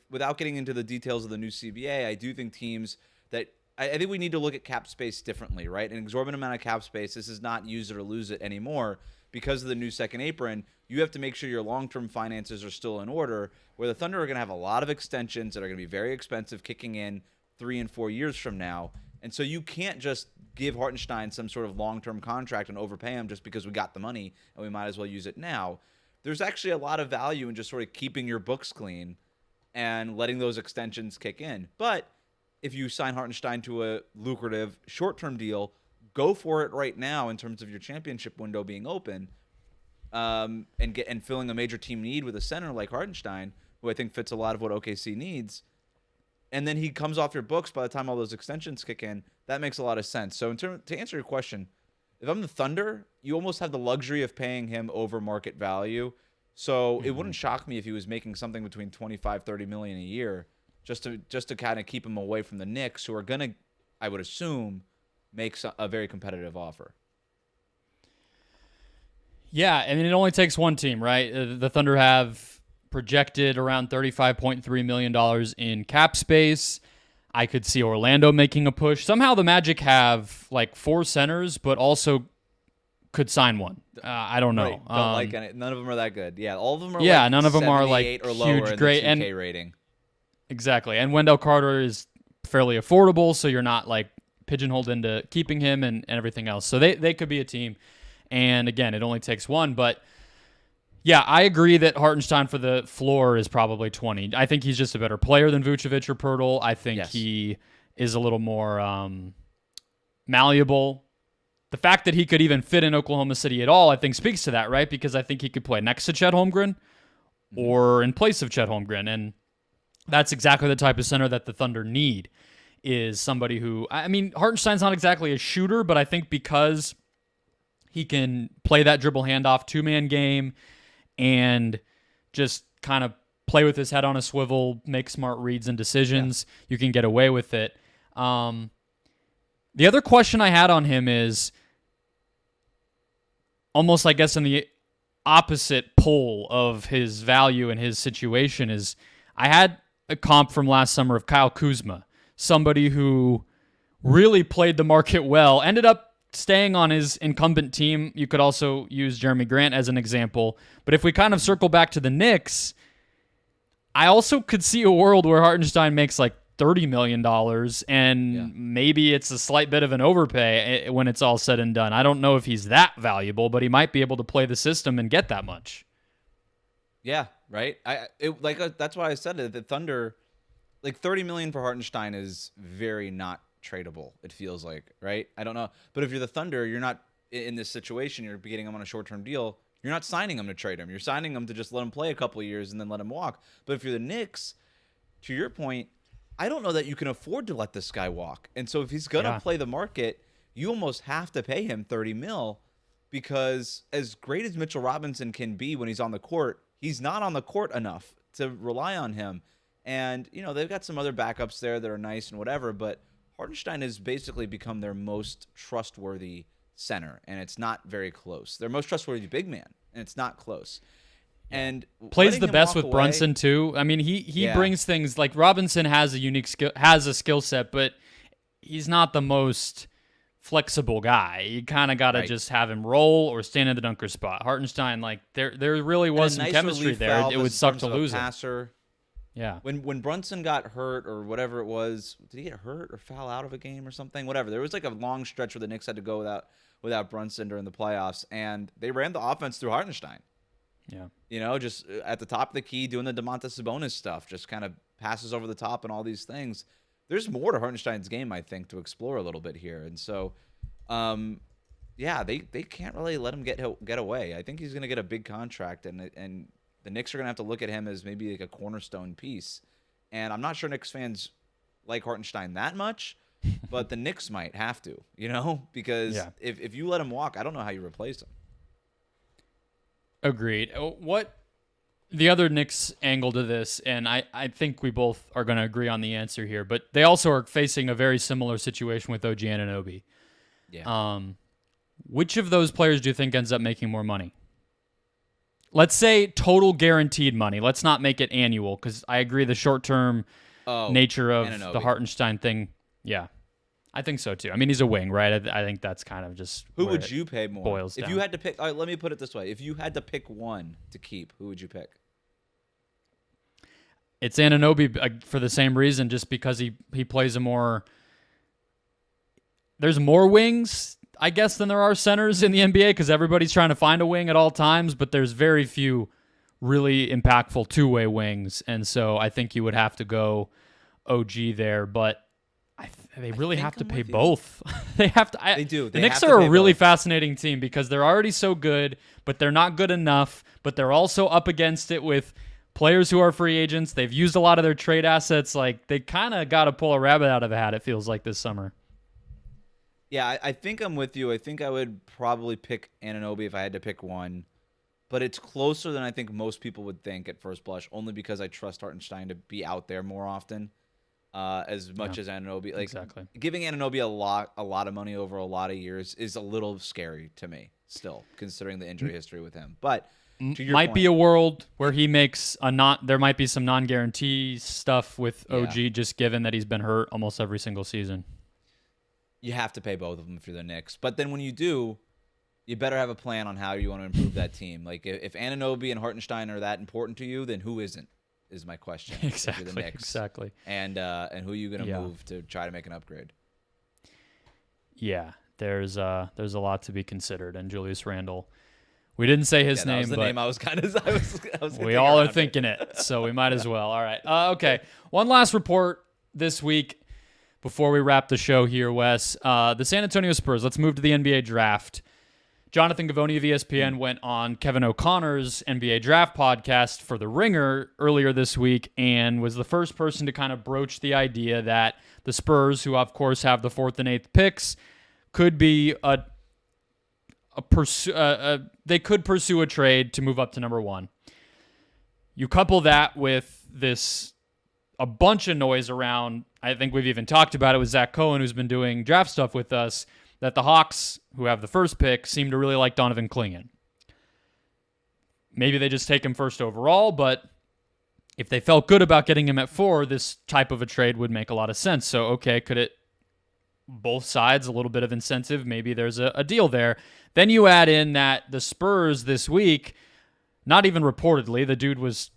without getting into the details of the new CBA, I do think teams that I think we need to look at cap space differently, right? An exorbitant amount of cap space. This is not use it or lose it anymore. Because of the new second apron, you have to make sure your long-term finances are still in order, where the Thunder are going to have a lot of extensions that are going to be very expensive kicking in 3 and 4 years from now. And so you can't just give Hartenstein some sort of long-term contract and overpay him just because we got the money and we might as well use it now. There's actually a lot of value in just sort of keeping your books clean and letting those extensions kick in. But if you sign Hartenstein to a lucrative short-term deal, go for it right now in terms of your championship window being open, and filling a major team need with a center like Hartenstein, who I think fits a lot of what OKC needs. And then he comes off your books by the time all those extensions kick in. That makes a lot of sense. So to answer your question, if I'm the Thunder, you almost have the luxury of paying him over market value. So it wouldn't shock me if he was making something between $25-30 million a year just to kind of keep him away from the Knicks, who are going to, I would assume, makes a very competitive offer. Yeah, I mean, it only takes one team, right? The Thunder have projected around $35.3 million in cap space. I could see Orlando making a push. Somehow the Magic have like 4 centers, but also could sign one. I don't know. Right. Don't like any. None of them are that good. Yeah, all of them are. Yeah, like none of them are like or lower huge, in great, the 2K rating. Exactly, and Wendell Carter is fairly affordable, so you're not like pigeonholed into keeping him and everything else. So they could be a team. And again, it only takes one. But yeah, I agree that Hartenstein for the floor is probably 20. I think he's just a better player than Vucevic or Poeltl. I think he is a little more malleable. The fact that he could even fit in Oklahoma City at all, I think speaks to that, right? Because I think he could play next to Chet Holmgren or in place of Chet Holmgren. And that's exactly the type of center that the Thunder need, is somebody who, I mean, Hartenstein's not exactly a shooter, but I think because he can play that dribble handoff two-man game and just kind of play with his head on a swivel, make smart reads and decisions, you can get away with it. The other question I had on him is almost, I guess, in the opposite pole of his value and his situation is I had a comp from last summer of Kyle Kuzma, somebody who really played the market well, ended up staying on his incumbent team. You could also use Jeremy Grant as an example. But if we kind of circle back to the Knicks, I also could see a world where Hartenstein makes like $30 million and maybe it's a slight bit of an overpay when it's all said and done. I don't know if he's that valuable, but he might be able to play the system and get that much. Yeah. Right. That's why I said it. The Thunder, like $30 million for Hartenstein is very not tradable. It feels like, right? I don't know, but if you're the Thunder, you're not in this situation. You're getting him on a short-term deal. You're not signing him to trade him. You're signing him to just let him play a couple of years and then let him walk. But if you're the Knicks, to your point, I don't know that you can afford to let this guy walk. And so if he's gonna play the market, you almost have to pay him $30 million, because as great as Mitchell Robinson can be when he's on the court, he's not on the court enough to rely on him. And, you know, they've got some other backups there that are nice and whatever, but Hartenstein has basically become their most trustworthy center, and it's not very close. Their most trustworthy big man, and it's not close. And plays the best with Brunson too. I mean, he brings things like Robinson has a unique skill set, but he's not the most flexible guy. You kind of got to just have him roll or stand in the dunker spot. Hartenstein, like there really was some chemistry there. It would suck to lose him. Yeah. When Brunson got hurt or whatever it was, did he get hurt or foul out of a game or something? Whatever. There was like a long stretch where the Knicks had to go without Brunson during the playoffs, and they ran the offense through Hartenstein. Yeah. You know, just at the top of the key doing the Domantas Sabonis stuff, just kind of passes over the top and all these things. There's more to Hartenstein's game, I think, to explore a little bit here. And so, they can't really let him get away. I think he's going to get a big contract, and the Knicks are going to have to look at him as maybe like a cornerstone piece. And I'm not sure Knicks fans like Hartenstein that much, but the Knicks might have to, you know, because if you let him walk, I don't know how you replace him. Agreed. What the other Knicks angle to this, and I think we both are going to agree on the answer here, but they also are facing a very similar situation with OG Anunoby. Yeah. Which of those players do you think ends up making more money? Let's say total guaranteed money. Let's not make it annual, because I agree the short-term nature of Anunoby. The Hartenstein thing. Yeah, I think so too. I mean, he's a wing, right? I think that's kind of just who would you pay more? Boils down. If you had to pick, all right, let me put it this way: if you had to pick one to keep, who would you pick? It's Anunoby for the same reason, just because he plays a more. There's more wings, I guess, than there are centers in the NBA, because everybody's trying to find a wing at all times, but there's very few really impactful two-way wings, and so I think you would have to go OG there, but they really have to pay both. They have to. They do. The Knicks are a really fascinating team because they're already so good, but they're not good enough, but they're also up against it with players who are free agents. They've used a lot of their trade assets. Like, they kind of got to pull a rabbit out of a hat, it feels like, this summer. Yeah, I think I'm with you. I think I would probably pick Anunoby if I had to pick one. But it's closer than I think most people would think at first blush, only because I trust Hartenstein to be out there more often as much as Anunoby. Like, exactly. Giving Anunoby a lot of money over a lot of years is a little scary to me still, considering the injury history with him. But to your might point, be a world where he makes there might be some non-guarantee stuff with OG, just given that he's been hurt almost every single season. You have to pay both of them if you're the Knicks. But then when you do, you better have a plan on how you want to improve that team. Like, if Anunoby and Hartenstein are that important to you, then who isn't, is my question. Exactly. If you're the Knicks. Exactly. And who are you going to move to try to make an upgrade? Yeah, there's a lot to be considered. And Julius Randle, we didn't say his name, that was the but name I was kind of. I was we all are thinking it, so we might as well. All right. Okay. One last report this week before we wrap the show here, Wes. The San Antonio Spurs. Let's move to the NBA draft. Jonathan Givony of ESPN went on Kevin O'Connor's NBA Draft podcast for The Ringer earlier this week and was the first person to kind of broach the idea that the Spurs, who of course have the 4th and 8th picks, could be they could pursue a trade to move up to number 1. You couple that with a bunch of noise around, I think we've even talked about it with Zach Cohen, who's been doing draft stuff with us, that the Hawks, who have the first pick, seem to really like Donovan Kleen. Maybe they just take him first overall, but if they felt good about getting him at 4, this type of a trade would make a lot of sense. So, okay, could it, both sides, a little bit of incentive, maybe there's a deal there. Then you add in that the Spurs this week, not even reportedly, the dude was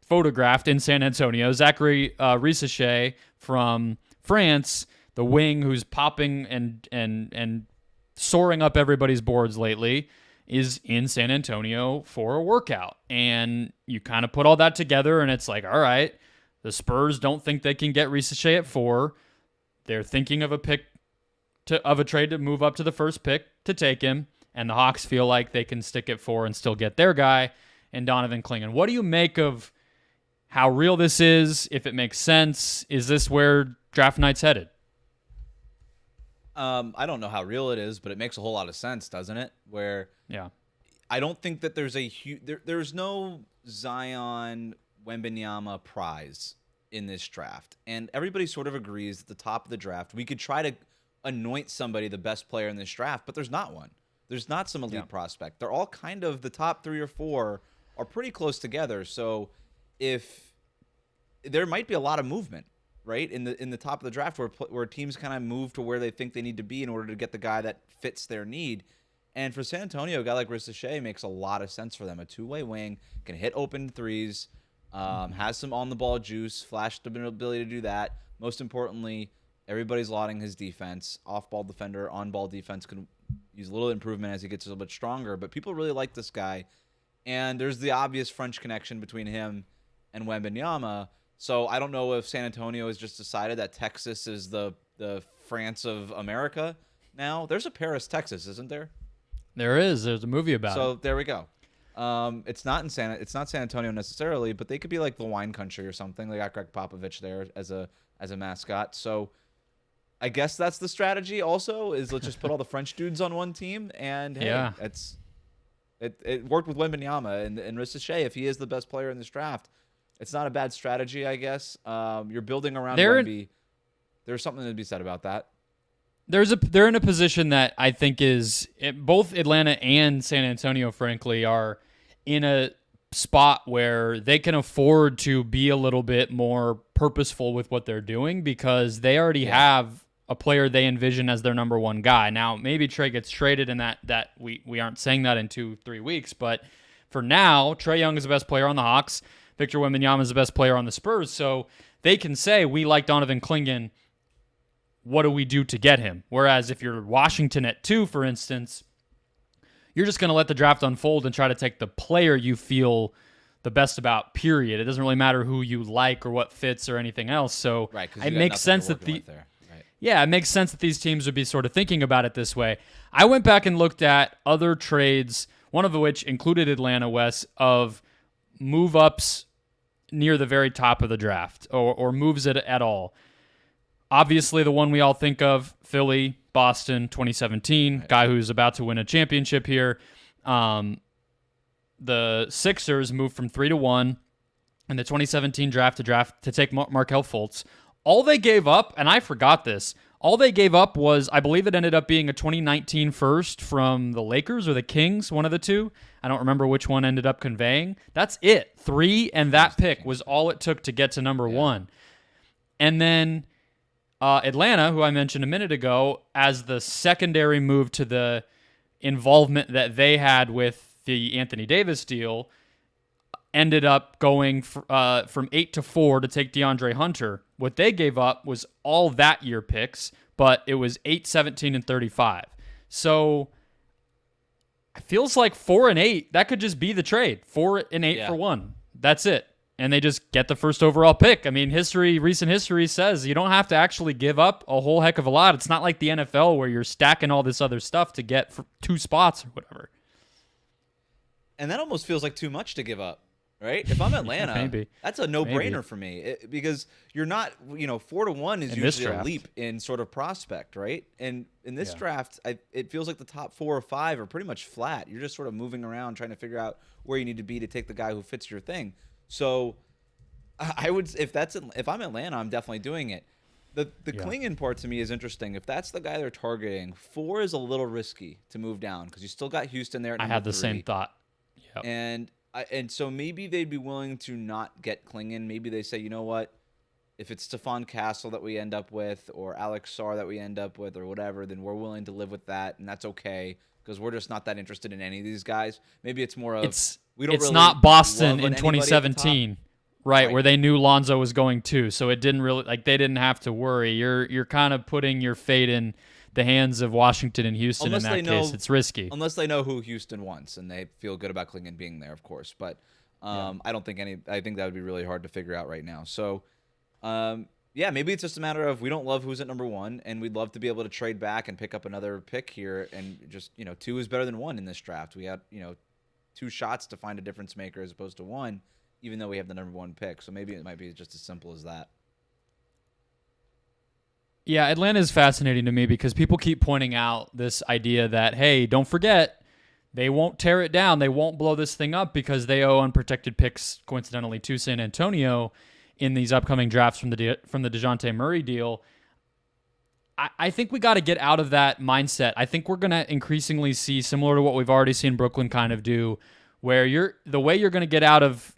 photographed in San Antonio, Zachary Rissachet from France, the wing who's popping and soaring up everybody's boards lately, is in San Antonio for a workout. And you kind of put all that together, and it's like, all right, the Spurs don't think they can get Rissachet at 4. They're thinking of a trade to move up to the first pick to take him, and the Hawks feel like they can stick at 4 and still get their guy and Donovan Kleen. What do you make of how real this is, if it makes sense? Is this where draft night's headed? I don't know how real it is, but it makes a whole lot of sense, doesn't it? Where I don't think that there's there's no Zion Wembanyama prize in this draft. And everybody sort of agrees at the top of the draft, we could try to anoint somebody the best player in this draft, but there's not one. There's not some elite prospect. They're all kind of, the top 3 or 4 are pretty close together. So if there might be a lot of movement, right, in the top of the draft where teams kind of move to where they think they need to be in order to get the guy that fits their need. And for San Antonio, a guy like Rissachet makes a lot of sense for them. A two-way wing, can hit open threes, has some on-the-ball juice, flash the ability to do that. Most importantly, everybody's lauding his defense. Off-ball defender, on-ball defense could use a little improvement as he gets a little bit stronger. But people really like this guy. And there's the obvious French connection between him and Wembanyama. So I don't know if San Antonio has just decided that Texas is the France of America now. There's a Paris, Texas, isn't there? There is. There's a movie about it. So there we go. It's not San Antonio necessarily, but they could be like the wine country or something. They got Greg Popovich there as a mascot. So I guess that's the strategy. Also, is let's just put all the French dudes on one team, and hey, it worked with Wembanyama and Rissachet. If he is the best player in this draft, it's not a bad strategy, I guess. You're building around Wemby. There's something to be said about that. They're in a position that I think both Atlanta and San Antonio, frankly, are in a spot where they can afford to be a little bit more purposeful with what they're doing because they already have a player they envision as their number 1 guy. Now, maybe Trae gets traded, and that we aren't saying that in 2-3 weeks, but for now, Trae Young is the best player on the Hawks. Victor Wembanyama is the best player on the Spurs, so they can say, we like Donovan Kleen. What do we do to get him? Whereas if you're Washington at 2, for instance, you're just going to let the draft unfold and try to take the player you feel the best about, period. It doesn't really matter who you like or what fits or anything else. So it makes sense that it makes sense that these teams would be sort of thinking about it this way. I went back and looked at other trades, one of which included Atlanta, Wes, of move-ups near the very top of the draft or moves at all. Obviously, the one we all think of, Philly, Boston, 2017, guy who's about to win a championship here. The Sixers moved from 3 to 1 in the 2017 draft to take Markelle Fultz. All they gave up, and I forgot this, all they gave up was, I believe it ended up being a 2019 first from the Lakers or the Kings, one of the two. I don't remember which one ended up conveying. That's it. 3 and that pick was all it took to get to number 1. And then Atlanta, who I mentioned a minute ago, as the secondary move to the involvement that they had with the Anthony Davis deal, ended up going from 8 to 4 to take DeAndre Hunter. What they gave up was all that year picks, but it was 8, 17, and 35. So it feels like 4 and 8, that could just be the trade. 4 and 8 for one. That's it. and they just get the first overall pick. I mean, recent history says you don't have to actually give up a whole heck of a lot. It's not like the NFL where you're stacking all this other stuff to get for 2 spots or whatever. And that almost feels like too much to give up, right? If I'm Atlanta, Maybe. That's a no-brainer for me because you're not, 4-1 is usually a leap in sort of prospect, right? And in this draft, it feels like the top 4 or 5 are pretty much flat. You're just sort of moving around trying to figure out where you need to be to take the guy who fits your thing. So I would, if I'm Atlanta, I'm definitely doing it. The Kleen part to me is interesting. If that's the guy they're targeting, 4 is a little risky to move down because you still got Houston there at number 3. I had the same thought. Yep. And so maybe they'd be willing to not get Klingon. Maybe they say, you know what? If it's Stephon Castle that we end up with or Alex Sarr that we end up with or whatever, then we're willing to live with that, and that's okay because we're just not that interested in any of these guys. Maybe it's more of we don't. It's really not Boston in 2017, right, where they knew Lonzo was going too, so it didn't really they didn't have to worry. You're kind of putting your fate in the hands of Washington and Houston. Unless in that case. It's risky. Unless they know who Houston wants and they feel good about Klingon being there, of course. But I don't think I think that would be really hard to figure out right now. So, maybe it's just a matter of we don't love who's at number 1, and we'd love to be able to trade back and pick up another pick here. And just, 2 is better than 1 in this draft. We had, 2 shots to find a difference maker as opposed to 1, even though we have the number 1 pick. So maybe it might be just as simple as that. Yeah, Atlanta is fascinating to me because people keep pointing out this idea that, hey, don't forget, they won't tear it down. They won't blow this thing up because they owe unprotected picks, coincidentally, to San Antonio in these upcoming drafts from the DeJounte Murray deal. I think we got to get out of that mindset. I think we're going to increasingly see, similar to what we've already seen Brooklyn kind of do, where the way you're going to get out of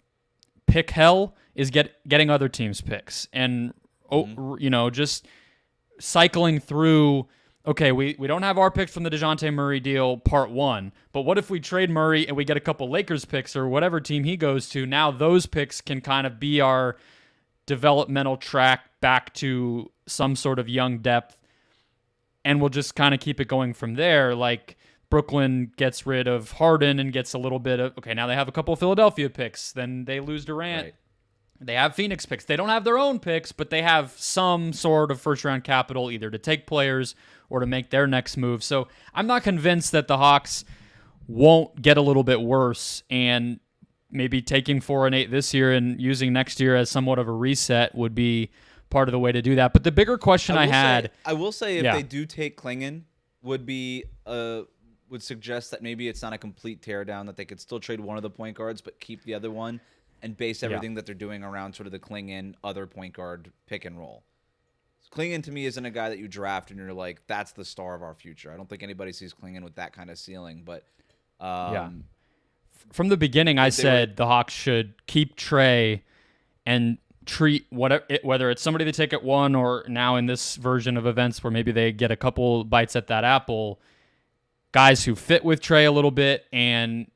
pick hell is getting other teams' picks. And, just cycling through, okay, we don't have our picks from the DeJounte Murray deal, part 1, but what if we trade Murray and we get a couple Lakers picks or whatever team he goes to? Now those picks can kind of be our developmental track back to some sort of young depth, and we'll just kind of keep it going from there. Like Brooklyn gets rid of Harden and gets a little bit of, okay, now they have a couple of Philadelphia picks, then they lose Durant. Right. They have Phoenix picks. They don't have their own picks, but they have some sort of first-round capital either to take players or to make their next move. So I'm not convinced that the Hawks won't get a little bit worse, and maybe taking 4 and 8 this year and using next year as somewhat of a reset would be part of the way to do that. But the bigger question I will say if they do take Klingon, would suggest that maybe it's not a complete teardown, that they could still trade one of the point guards but keep the other one, and base everything that they're doing around sort of the Klingon other point guard pick and roll. Klingon to me isn't a guy that you draft and you're like, that's the star of our future. I don't think anybody sees Klingon with that kind of ceiling. But from the beginning, I said the Hawks should keep Trey and treat whether it's somebody they take at 1 or now in this version of events where maybe they get a couple bites at that apple, guys who fit with Trey a little bit, and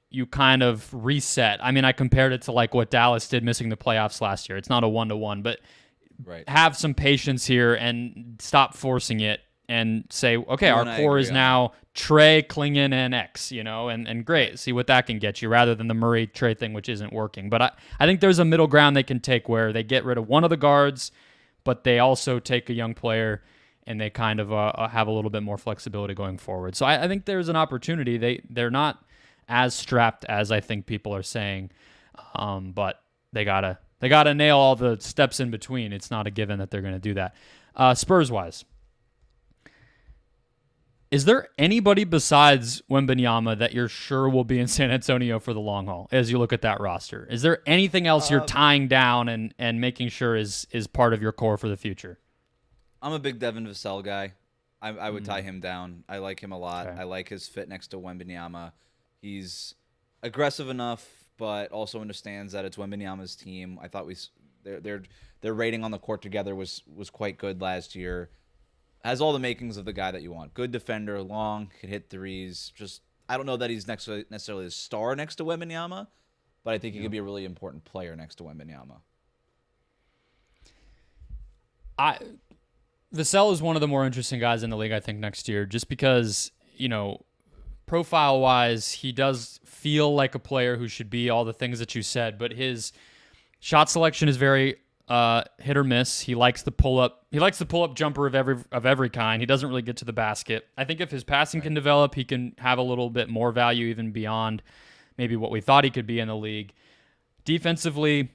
you kind of reset. I mean, I compared it to like what Dallas did missing the playoffs last year. It's not a 1-to-1, but have some patience here and stop forcing it and say, okay, our core is now Trey, Klingon, and X, and great. See what that can get you rather than the Murray-Trey thing, which isn't working. But I think there's a middle ground they can take where they get rid of one of the guards, but they also take a young player and they kind of have a little bit more flexibility going forward. So I think there's an opportunity. They're not as strapped as I think people are saying, but they gotta nail all the steps in between. It's not a given that they're going to do that. Spurs-wise, is there anybody besides Wembanyama that you're sure will be in San Antonio for the long haul as you look at that roster? Is there anything else you're tying down and making sure is part of your core for the future? I'm a big Devin Vassell guy. I would tie him down. I like him a lot. Okay. I like his fit next to Wembanyama. He's aggressive enough, but also understands that it's Wembanyama's team. I thought their rating on the court together was quite good last year. Has all the makings of the guy that you want. Good defender, long, can hit threes. Just I don't know that he's necessarily a star next to Wembanyama, but I think he could be a really important player next to Wembanyama. Vassell is one of the more interesting guys in the league, I think, next year, just because, profile-wise, he does feel like a player who should be all the things that you said, but his Shot selection is very hit or miss. He likes the pull up. He likes the pull up jumper of every kind. He doesn't really get to the basket. I think if his passing can develop, he can have a little bit more value even beyond maybe what we thought he could be in the league. Defensively,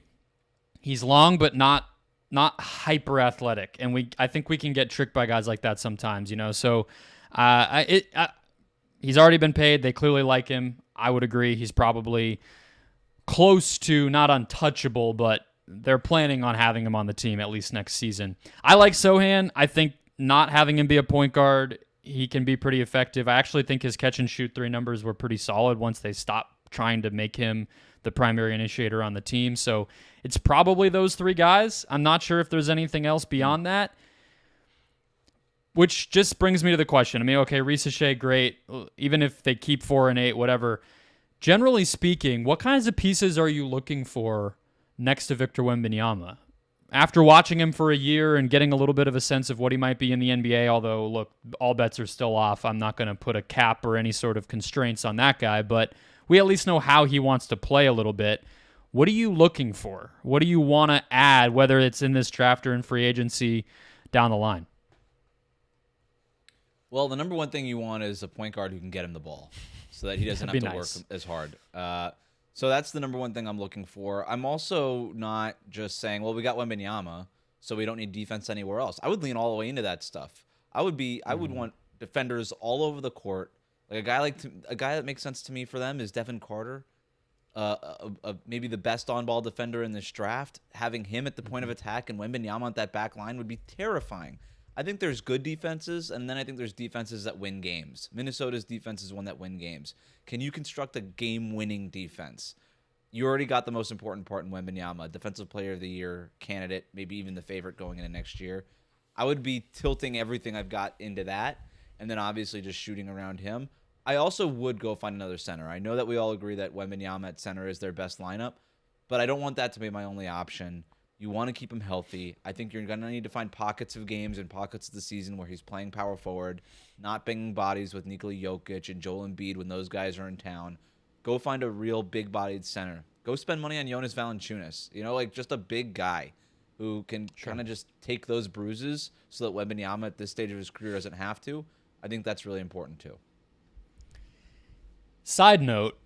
he's long but not hyper athletic, and I think we can get tricked by guys like that sometimes. So he's already been paid. They clearly like him. I would agree. He's probably close to not untouchable, but they're planning on having him on the team at least next season. I like Sochan. I think not having him be a point guard, he can be pretty effective. I actually think his catch and shoot 3 numbers were pretty solid once they stopped trying to make him the primary initiator on the team. So it's probably those 3 guys. I'm not sure if there's anything else beyond that, which just brings me to the question. I mean, okay, Risache, great. Even if they keep 4 and 8, whatever. Generally speaking, what kinds of pieces are you looking for next to Victor Wembanyama? After watching him for a year and getting a little bit of a sense of what he might be in the NBA, although, look, all bets are still off. I'm not going to put a cap or any sort of constraints on that guy, but we at least know how he wants to play a little bit. What are you looking for? What do you want to add, whether it's in this draft or in free agency down the line? Well, the number one thing you want is a point guard who can get him the ball so that he doesn't have to work as hard. So that's the number one thing I'm looking for. I'm also not just saying, well, we got Wembanyama, so we don't need defense anywhere else. I would lean all the way into that stuff. I would want defenders all over the court. Like a guy that makes sense to me for them is Devin Carter, maybe the best on-ball defender in this draft. Having him at the point of attack and Wembanyama at that back line would be terrifying. I think there's good defenses, and then I think there's defenses that win games. Minnesota's defense is one that win games. Can you construct a game-winning defense? You already got the most important part in Wembanyama, Defensive Player of the Year candidate, maybe even the favorite going into next year. I would be tilting everything I've got into that, and then obviously just shooting around him. I also would go find another center. I know that we all agree that Wembanyama at center is their best lineup, but I don't want that to be my only option. You want to keep him healthy. I think you're going to need to find pockets of games and pockets of the season where he's playing power forward, not banging bodies with Nikola Jokic and Joel Embiid when those guys are in town. Go find a real big-bodied center. Go spend money on Jonas Valanciunas. Like just a big guy who can kind of just take those bruises so that Wembanyama at this stage of his career doesn't have to. I think that's really important too. Side note,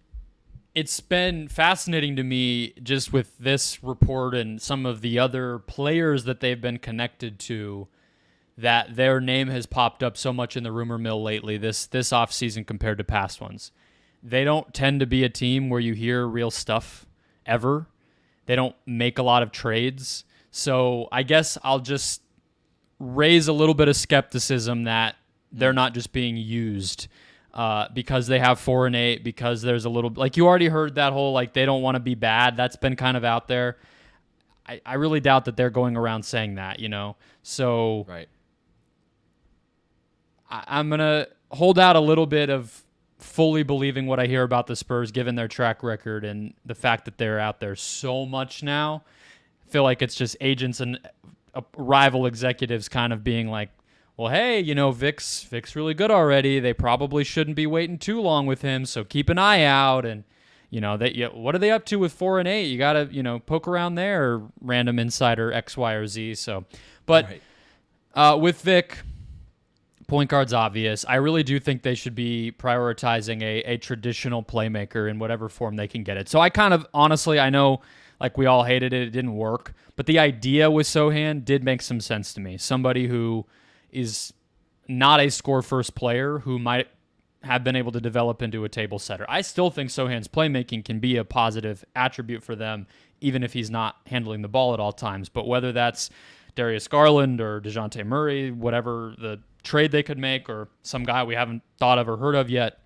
it's been fascinating to me just with this report and some of the other players that they've been connected to that their name has popped up so much in the rumor mill lately this offseason compared to past ones. They don't tend to be a team where you hear real stuff ever. They don't make a lot of trades. So I guess I'll just raise a little bit of skepticism that they're not just being used because they have 4 and 8, because there's a little, like you already heard that whole, like they don't want to be bad. That's been kind of out there. I really doubt that they're going around saying that, So right. I'm going to hold out a little bit of fully believing what I hear about the Spurs, given their track record and the fact that they're out there so much now. I feel like it's just agents and rival executives kind of being like, well, hey, Vic's really good already. They probably shouldn't be waiting too long with him, so keep an eye out. And, what are they up to with 4 and 8? You got to, poke around there, random insider X, Y, or Z. So, but right. With Vic, point guard's obvious. I really do think they should be prioritizing a traditional playmaker in whatever form they can get it. So I kind of, honestly, I know like we all hated it. It didn't work. But the idea with Sochan did make some sense to me. Somebody who is not a score-first player who might have been able to develop into a table setter. I still think Sochan's playmaking can be a positive attribute for them, even if he's not handling the ball at all times. But whether that's Darius Garland or DeJounte Murray, whatever the trade they could make, or some guy we haven't thought of or heard of yet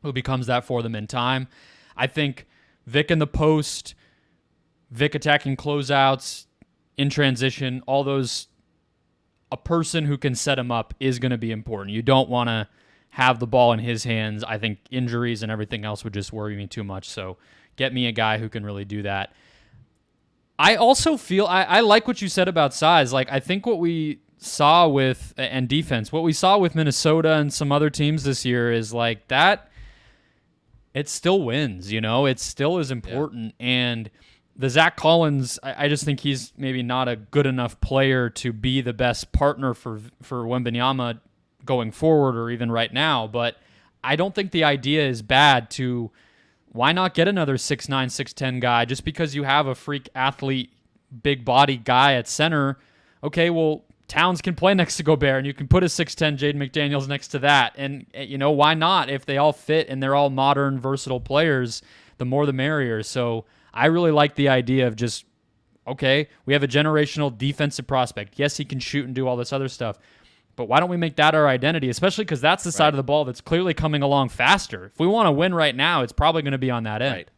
who becomes that for them in time, I think Vic in the post, Vic attacking closeouts, in transition, all those, a person who can set him up is going to be important. You don't want to have the ball in his hands. I think injuries and everything else would just worry me too much. So get me a guy who can really do that. I also feel, I like what you said about size. Like, I think what we saw with, and defense, what we saw with Minnesota and some other teams this year is like that, it still wins, it still is important. Yeah. And the Zach Collins, I just think he's maybe not a good enough player to be the best partner for Wembanyama going forward or even right now. But I don't think the idea is bad to why not get another 6'9", 6'10" guy just because you have a freak athlete, big body guy at center. Okay, well, Towns can play next to Gobert, and you can put a 6'10" Jaden McDaniels next to that. And, why not? If they all fit and they're all modern, versatile players, the more the merrier. So I really like the idea of just, okay, we have a generational defensive prospect. Yes, he can shoot and do all this other stuff, but why don't we make that our identity, especially because that's the side of the ball that's clearly coming along faster. If we want to win right now, it's probably going to be on that end. Right.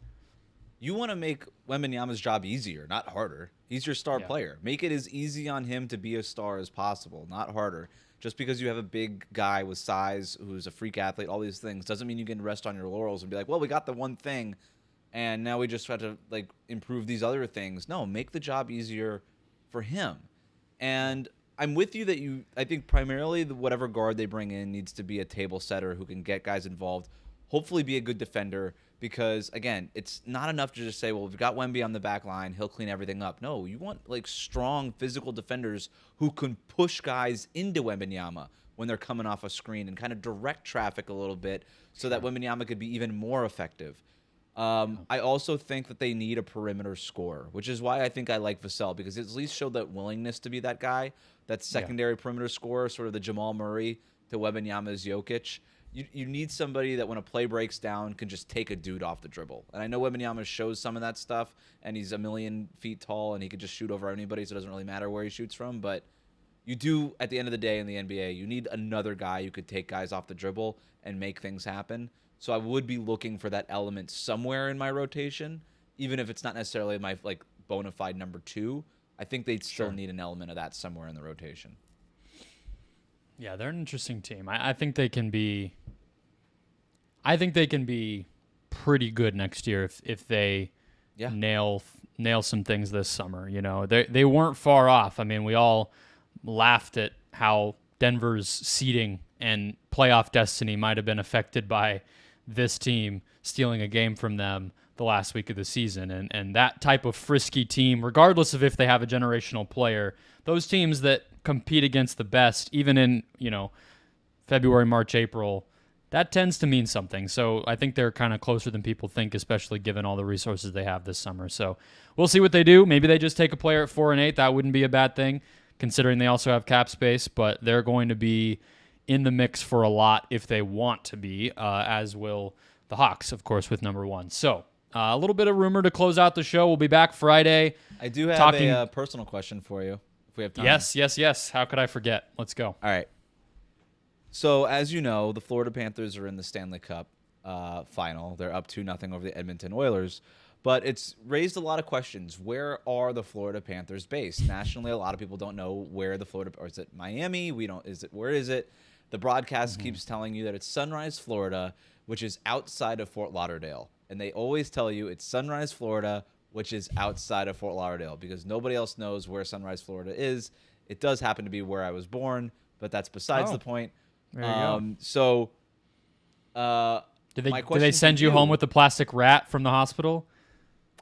You want to make Wembanyama's job easier, not harder. He's your star player. Make it as easy on him to be a star as possible, not harder. Just because you have a big guy with size who's a freak athlete, all these things, doesn't mean you can rest on your laurels and be like, well, we got the one thing, and now we just have to improve these other things. No, make the job easier for him. And I'm with you that I think primarily whatever guard they bring in needs to be a table setter who can get guys involved, hopefully be a good defender, because, again, it's not enough to just say, well, we've got Wemby on the back line, he'll clean everything up. No, you want strong physical defenders who can push guys into Wembanyama when they're coming off a screen and kind of direct traffic a little bit so that Wembanyama could be even more effective. I also think that they need a perimeter scorer, which is why I think I like Vassell, because it at least showed that willingness to be that guy, that secondary perimeter scorer, sort of the Jamal Murray to Wembanyama's Jokic. You need somebody that when a play breaks down can just take a dude off the dribble. And I know Wembanyama shows some of that stuff, and he's 1,000,000 feet tall, and he could just shoot over anybody, so it doesn't really matter where he shoots from. But you do, at the end of the day in the NBA, you need another guy who could take guys off the dribble and make things happen. So I would be looking for that element somewhere in my rotation, even if it's not necessarily my bona fide number 2. I think they'd still need an element of that somewhere in the rotation. Yeah, they're an interesting team. I think they can be. I think they can be pretty good next year if they nail some things this summer. They weren't far off. I mean, we all laughed at how Denver's seeding and playoff destiny might have been affected by this team stealing a game from them the last week of the season. And that type of frisky team, regardless of if they have a generational player, those teams that compete against the best, even in, February, March, April, that tends to mean something. So I think they're kind of closer than people think, especially given all the resources they have this summer. So we'll see what they do. Maybe they just take a player at 4 and 8. That wouldn't be a bad thing, considering they also have cap space, but they're going to be in the mix for a lot if they want to be, as will the Hawks, of course, with number 1. So a little bit of rumor to close out the show. We'll be back Friday. I do have a personal question for you, if we have time. Yes. How could I forget? Let's go. All right. So, as you know, the Florida Panthers are in the Stanley Cup final. They're up 2-0 over the Edmonton Oilers. But it's raised a lot of questions. Where are the Florida Panthers based? Nationally, a lot of people don't know where or is it Miami? Where is it? The broadcast keeps telling you that it's Sunrise, Florida, which is outside of Fort Lauderdale. And they always tell you it's Sunrise, Florida, which is outside of Fort Lauderdale, because nobody else knows where Sunrise, Florida is. It does happen to be where I was born, but that's besides the point. There you go. So, did they send you home with the plastic rat from the hospital?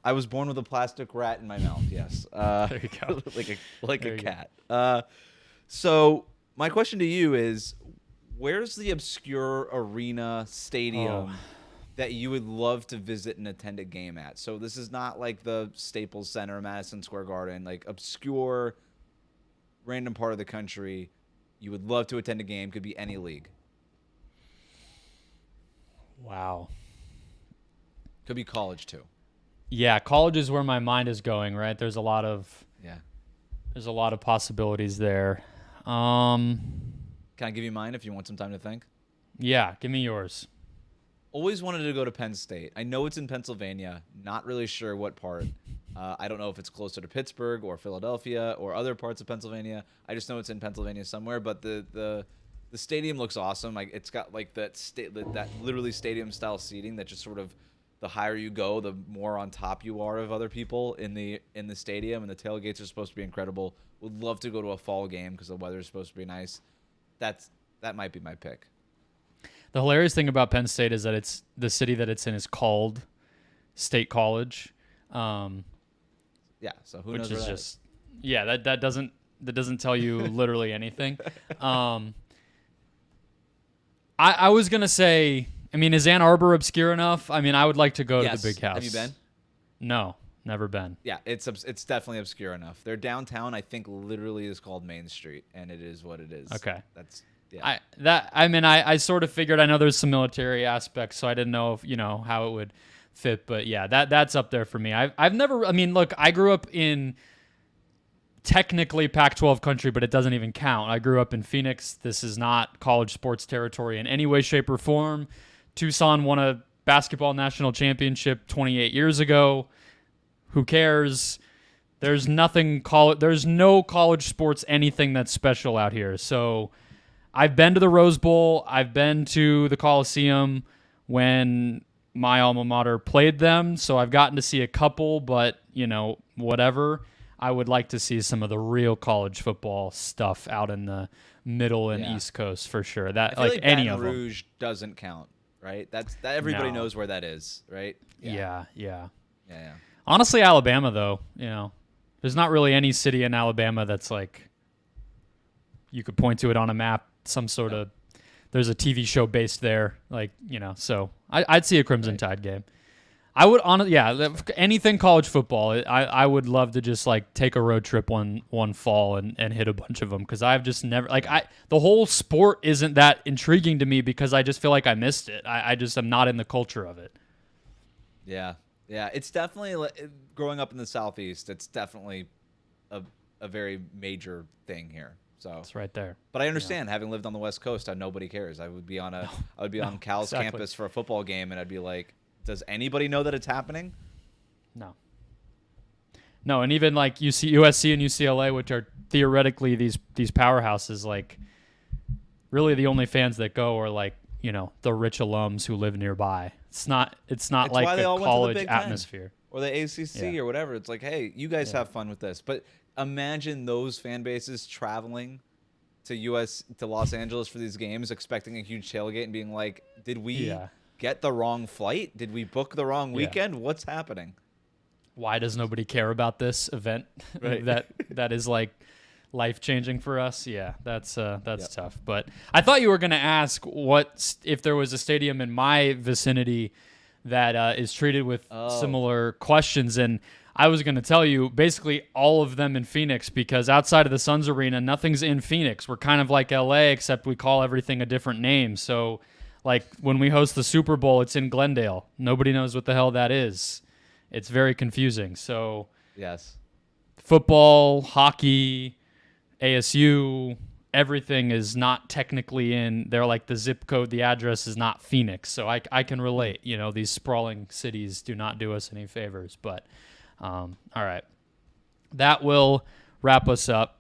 I was born with a plastic rat in my mouth. Yes. There you go. like a cat. So my question to you is, where's the obscure arena stadium that you would love to visit and attend a game at? So this is not like the Staples Center, Madison Square Garden, like obscure, random part of the country. You would love to attend a game. Could be any league. Wow. Could be college too. Yeah, college is where my mind is going, right? There's a lot of possibilities there. Can I give you mine if you want some time to think? Yeah, give me yours. Always wanted to go to Penn State. I know it's in Pennsylvania. Not really sure what part. I don't know if it's closer to Pittsburgh or Philadelphia or other parts of Pennsylvania. I just know it's in Pennsylvania somewhere. But the stadium looks awesome. Like it's got like that literally stadium style seating that just sort of, the higher you go, the more on top you are of other people in the stadium. And the tailgates are supposed to be incredible. Would love to go to a fall game because the weather is supposed to be nice. That might be my pick. The hilarious thing about Penn State is that it's the city that it's in is called State College. Yeah, so who which knows is where that just that doesn't tell you literally anything. I was gonna say, I mean, is Ann Arbor obscure enough? I mean, I would like to go to the Big House. Have you been? No, never been. Yeah, it's definitely obscure enough. Their downtown, I think, literally is called Main Street, and it is what it is. Okay. That's yeah. I sort of figured. I know there's some military aspects, so I didn't know if how it would fit. But yeah, that's up there for me. I've never. I mean, look, I grew up in technically Pac-12 country, but it doesn't even count. I grew up in Phoenix. This is not college sports territory in any way, shape, or form. Tucson won a basketball national championship 28 years ago. Who cares? There's there's no college sports anything that's special out here. So I've been to the Rose Bowl. I've been to the Coliseum when my alma mater played them. So I've gotten to see a couple, but whatever. I would like to see some of the real college football stuff out in the middle and East Coast for sure. That I feel like any Baton of them. Rouge doesn't count, right? That everybody knows where that is, right? Yeah. Honestly, Honestly, Alabama though, there's not really any city in Alabama that's like you could point to it on a map. Some sort of there's a TV show based there, So I'd see a Crimson Tide game. I would anything college football. I would love to just take a road trip one fall and hit a bunch of them because I've just never the whole sport isn't that intriguing to me because I just feel like I missed it. I just am not in the culture of it. Yeah, it's definitely growing up in the Southeast. It's definitely a very major thing here. So it's right there. But I understand having lived on the West Coast, how nobody cares. I would be on on Cal's campus for a football game, and I'd be like, does anybody know that it's happening? No, and even USC and UCLA, which are theoretically these powerhouses, really the only fans that go are the rich alums who live nearby. It's not like a college atmosphere or the ACC or whatever. It's like, hey, you guys have fun with this. But imagine those fan bases traveling to Los Angeles for these games, expecting a huge tailgate and being like, did we get the wrong flight? Did we book the wrong weekend? What's happening? Why does nobody care about this event that is life-changing for us? Yeah, that's tough. But I thought you were going to ask if there was a stadium in my vicinity that is treated with similar questions, and I was going to tell you basically all of them in Phoenix because outside of the Suns Arena, nothing's in Phoenix. We're kind of like LA, except we call everything a different name. So when we host the Super Bowl, it's in Glendale. Nobody knows what the hell that is. It's very confusing. So yes, football, hockey, ASU, everything is not technically in. They're the zip code, the address is not Phoenix. So I can relate. These sprawling cities do not do us any favors. But all right, that will wrap us up.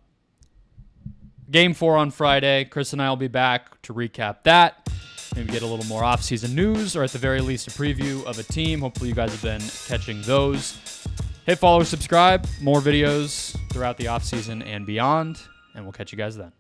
Game 4 on Friday. Chris and I will be back to recap that. Maybe get a little more off-season news, or at the very least, a preview of a team. Hopefully you guys have been catching those. Hit follow, subscribe. More videos throughout the off-season and beyond, and we'll catch you guys then.